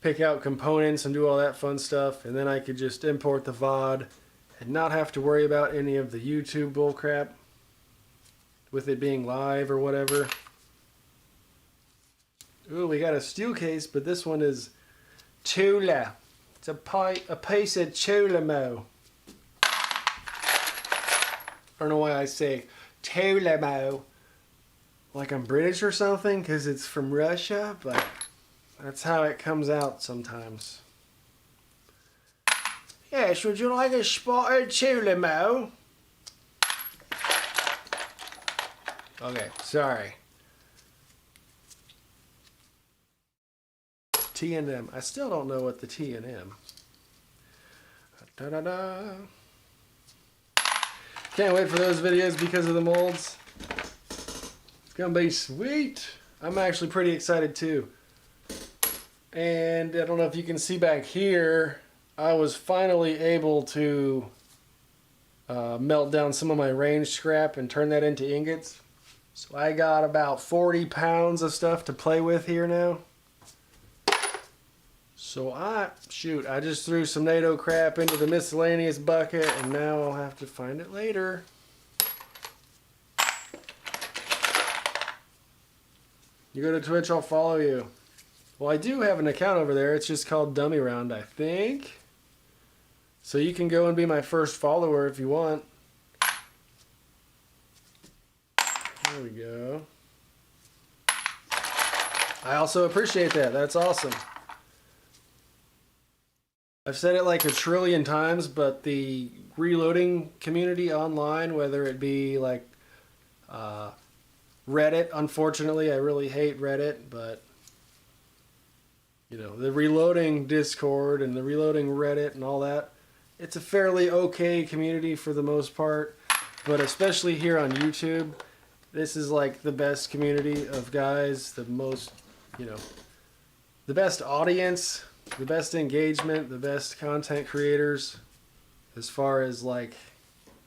Speaker 1: pick out components and do all that fun stuff? And then I could just import the VOD and not have to worry about any of the YouTube bullcrap with it being live or whatever. Ooh, we got a steel case, but this one is Tula. It's a piece of Tulamo. I don't know why I say Tulamo like I'm British or something, because it's from Russia, but that's how it comes out sometimes. Yes, would you like a spotted Tulimo? Okay, sorry. T&M. I still don't know what the T&M. Da-da-da. Can't wait for those videos because of the molds. It's gonna be sweet. I'm actually pretty excited too. And I don't know if you can see back here, I was finally able to melt down some of my range scrap and turn that into ingots. So I got about 40 pounds of stuff to play with here now. So I just threw some NATO crap into the miscellaneous bucket, and now I'll have to find it later. You go to Twitch, I'll follow you. Well, I do have an account over there. It's just called Dummy Round, I think. So you can go and be my first follower if you want. There we go. I also appreciate that. That's awesome. I've said it like a trillion times, but the reloading community online, whether it be like Reddit, unfortunately, I really hate Reddit, but you know, the reloading Discord and the reloading Reddit and all that, it's a fairly okay community for the most part, but especially here on YouTube, this is like the best community of guys, the most, you know, the best audience, the best engagement, the best content creators, as far as like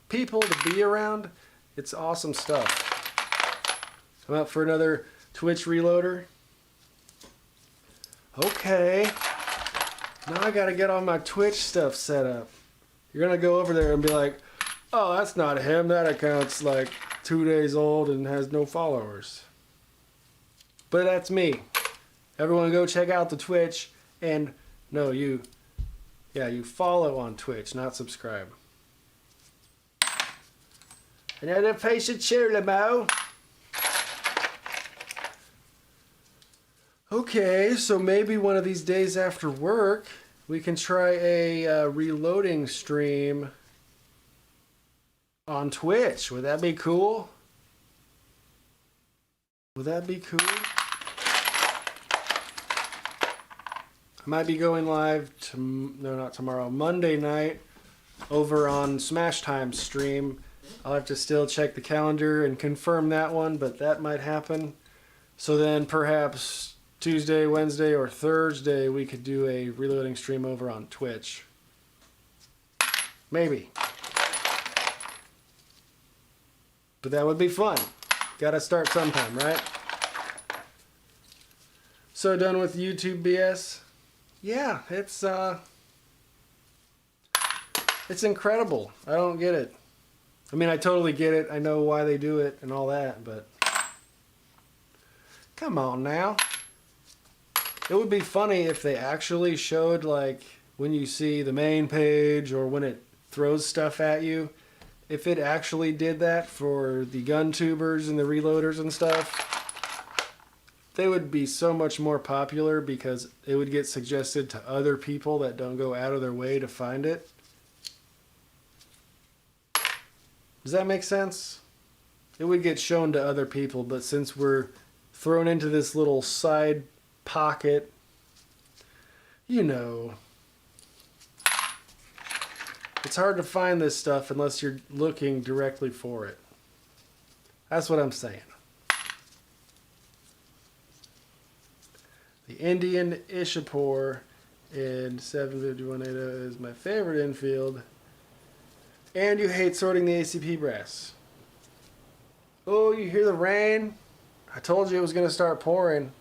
Speaker 1: people to be around. It's awesome stuff. I'm up for another Twitch reloader. Okay. Now I gotta get all my Twitch stuff set up. You're gonna go over there and be like, oh, that's not him. That account's like 2 days old and has no followers. But that's me. Everyone go check out the Twitch. And no, you follow on Twitch, not subscribe. Another piece of Tulimo. Okay, so maybe one of these days after work, we can try a reloading stream on Twitch. Would that be cool? Would that be cool? I might be going live, no, not tomorrow, Monday night over on Smash Time stream. I'll have to still check the calendar and confirm that one, but that might happen. So then perhaps Tuesday, Wednesday, or Thursday we could do a reloading stream over on Twitch. Maybe. But that would be fun. Gotta start sometime, right? So done with YouTube BS? Yeah, it's incredible. I don't get it. I mean, I totally get it. I know why they do it and all that, but come on now. It would be funny if they actually showed, like, when you see the main page or when it throws stuff at you, if it actually did that for the gun tubers and the reloaders and stuff, they would be so much more popular because it would get suggested to other people that don't go out of their way to find it. Does that make sense? It would get shown to other people, but since we're thrown into this little side pocket, you know, it's hard to find this stuff unless you're looking directly for it. That's what I'm saying. The Indian Ishapur in 75180 is my favorite infield. And you hate sorting the ACP brass. Oh, you hear the rain? I told you it was going to start pouring.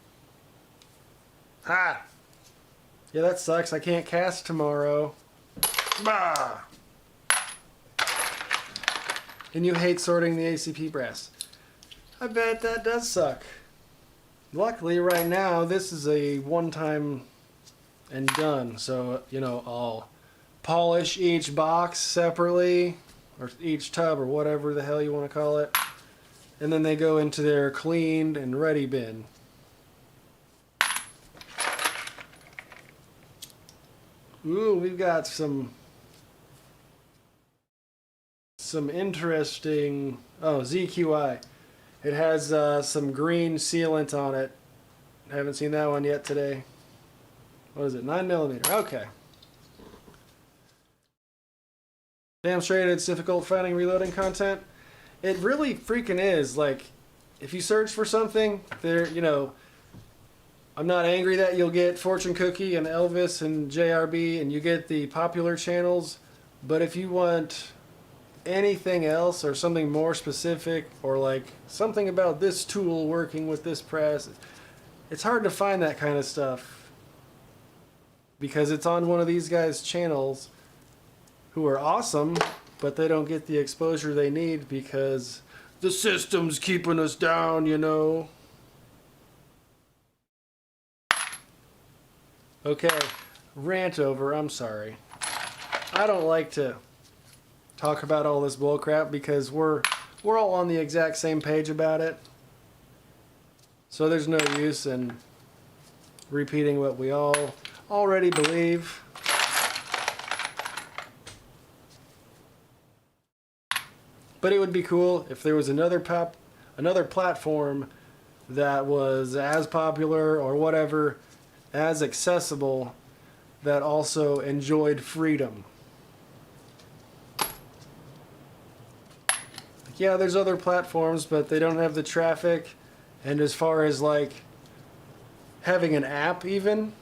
Speaker 1: Ha! Yeah, that sucks. I can't cast tomorrow. Bah! And you hate sorting the ACP brass. I bet that does suck. Luckily, right now, this is a one-time and done. So, you know, I'll polish each box separately, or each tub, or whatever the hell you want to call it. And then they go into their cleaned and ready bin. Ooh, we've got some some interesting... Oh, ZQI. It has some green sealant on it. Haven't seen that one yet today. What is it? 9mm. Okay. Damn straight it's difficult finding reloading content. It really freaking is. Like, if you search for something, there, you know, I'm not angry that you'll get Fortune Cookie and Elvis and JRB and you get the popular channels, but if you want anything else or something more specific or like something about this tool working with this press, it's hard to find that kind of stuff because it's on one of these guys' channels who are awesome, but they don't get the exposure they need because the system's keeping us down, you know. Okay, rant over, I'm sorry. I don't like to talk about all this bullcrap because we're all on the exact same page about it. So there's no use in repeating what we all already believe. But it would be cool if there was another platform that was as popular or whatever, as accessible, that also enjoyed freedom. Yeah, there's other platforms, but they don't have the traffic. And as far as like having an app even,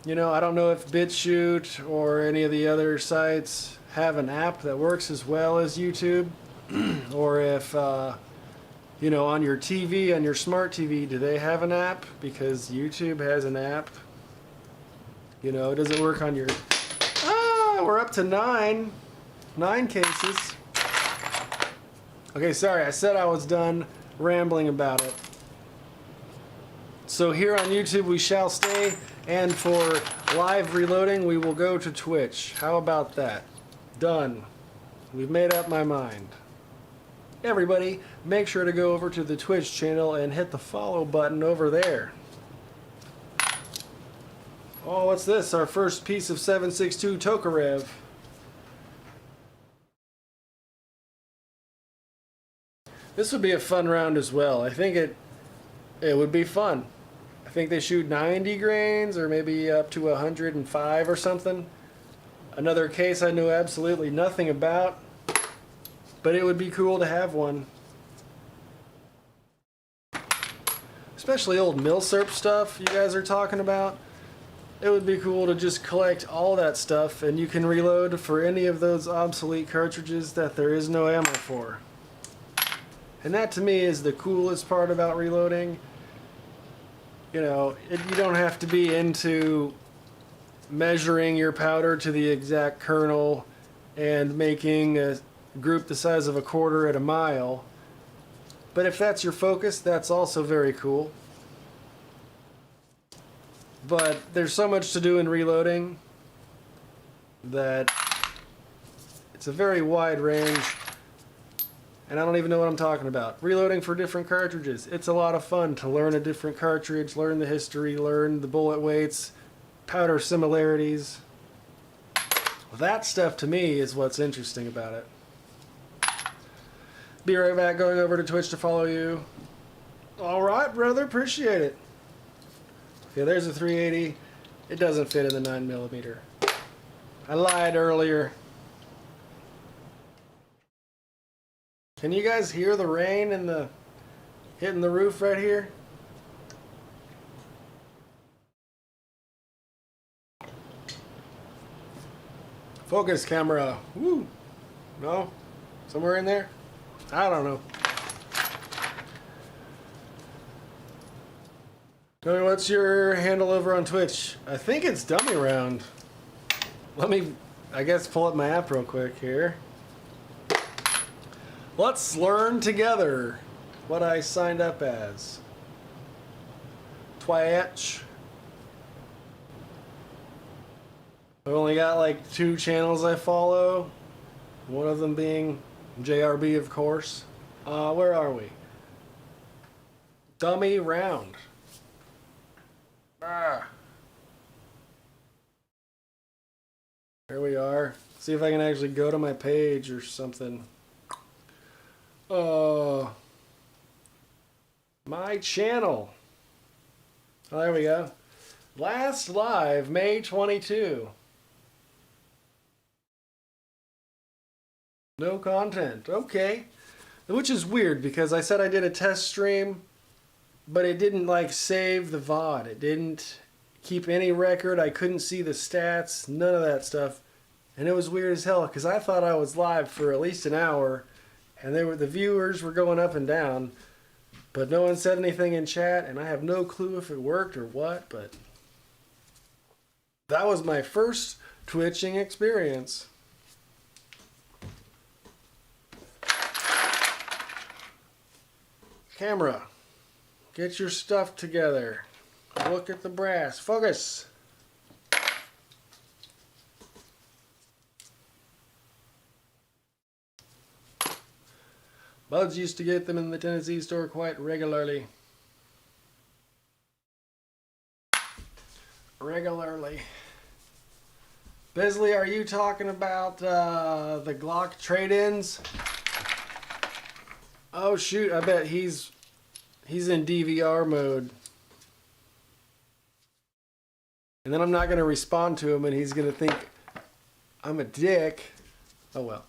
Speaker 1: you know, I don't know if BitChute or any of the other sites have an app that works as well as YouTube. Or if, you know, on your TV, on your smart TV, do they have an app? Because YouTube has an app. You know, does it work on your... Ah, we're up to 9 cases. Okay, sorry, I said I was done rambling about it. So here on YouTube we shall stay, and for live reloading we will go to Twitch. How about that? Done. We've made up my mind. Everybody, make sure to go over to the Twitch channel and hit the follow button over there. Oh, what's this? Our first piece of 7.62 Tokarev. This would be a fun round as well. I think it would be fun. I think they shoot 90 grains or maybe up to 105 or something. Another case I know absolutely nothing about, but it would be cool to have one. Especially old Milsurp stuff you guys are talking about. It would be cool to just collect all that stuff and you can reload for any of those obsolete cartridges that there is no ammo for. And that to me is the coolest part about reloading. You know, you don't have to be into measuring your powder to the exact kernel and making a group the size of a quarter at a mile. But if that's your focus, that's also very cool. But there's so much to do in reloading that it's a very wide range. And I don't even know what I'm talking about. Reloading for different cartridges. It's a lot of fun to learn a different cartridge, learn the history, learn the bullet weights, powder similarities. That stuff to me is what's interesting about it. Be right back, going over to Twitch to follow you. Alright, brother, appreciate it. Okay, there's a 380. It doesn't fit in the 9mm. I lied earlier. Can you guys hear the rain and the hitting the roof right here? Focus camera. Woo. No? Somewhere in there? I don't know. Tell me, what's your handle over on Twitch? I think it's Dummy Round. Let me, I guess, pull up my app real quick here. Let's learn together what I signed up as. Twitch. I've only got like 2 channels I follow. One of them being JRB, of course. Where are we? Dummy Round. Here we are. See if I can actually go to my page or something. my channel. Oh, there we go. Last live, May 22. No content. Okay. Which is weird because I said I did a test stream, but it didn't like save the VOD. It didn't keep any record. I couldn't see the stats, none of that stuff. And it was weird as hell because I thought I was live for at least an hour and the viewers were going up and down, but no one said anything in chat and I have no clue if it worked or what, but that was my first twitching experience. Camera, get your stuff together. Look at the brass. Focus. Buds used to get them in the Tennessee store quite regularly. Bisley, are you talking about the Glock trade-ins? Oh shoot, I bet he's in DVR mode. And then I'm not going to respond to him and he's going to think I'm a dick. Oh well.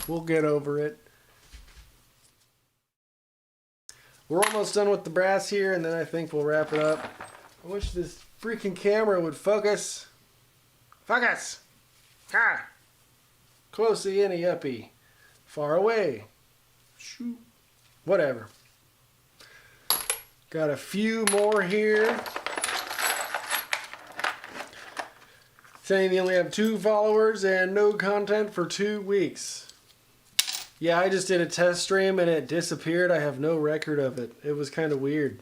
Speaker 1: We'll get over it. We're almost done with the brass here and then I think we'll wrap it up. I wish this freaking camera would focus. Focus! Ah! Closey any uppy. Far away. Shoot. Whatever. Got a few more here. Saying they only have 2 followers and no content for 2 weeks. Yeah, I just did a test stream and it disappeared. I have no record of it. It was kind of weird.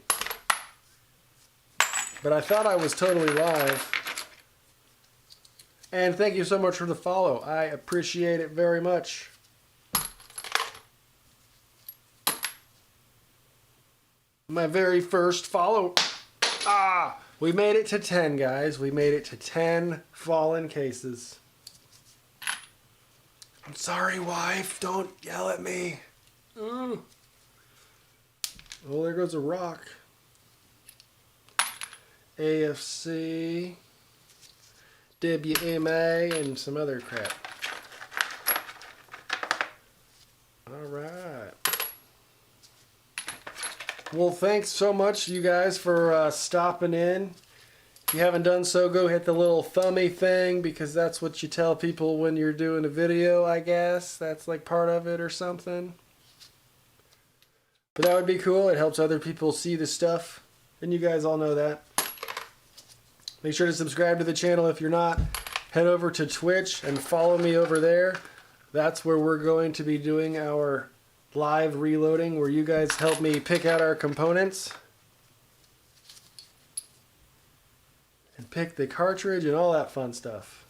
Speaker 1: But I thought I was totally live. And thank you so much for the follow. I appreciate it very much. My very first follow. We made it to 10, guys. We made it to 10 fallen cases. I'm sorry, wife. Don't yell at me. Oh, there goes a rock. AFC, WMA, and some other crap. All right. Well, thanks so much, you guys, for stopping in. If you haven't done so, go hit the little thummy thing because that's what you tell people when you're doing a video, I guess. That's like part of it or something. But that would be cool. It helps other people see the stuff. And you guys all know that. Make sure to subscribe to the channel if you're not. Head over to Twitch and follow me over there. That's where we're going to be doing our live reloading, where you guys help me pick out our components. And pick the cartridge and all that fun stuff.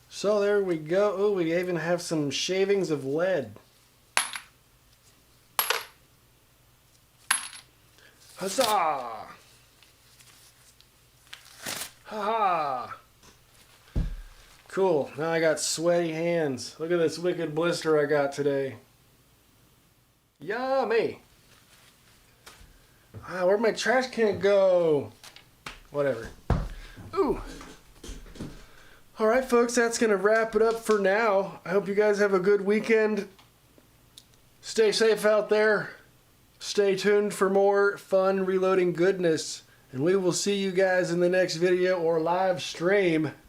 Speaker 1: So there we go. Oh, we even have some shavings of lead. Huzzah! Haha! Cool. Now I got sweaty hands. Look at this wicked blister I got today. Yummy! Where'd my trash can go? Whatever. Ooh! Alright, folks, that's going to wrap it up for now. I hope you guys have a good weekend. Stay safe out there. Stay tuned for more fun reloading goodness. And we will see you guys in the next video or live stream.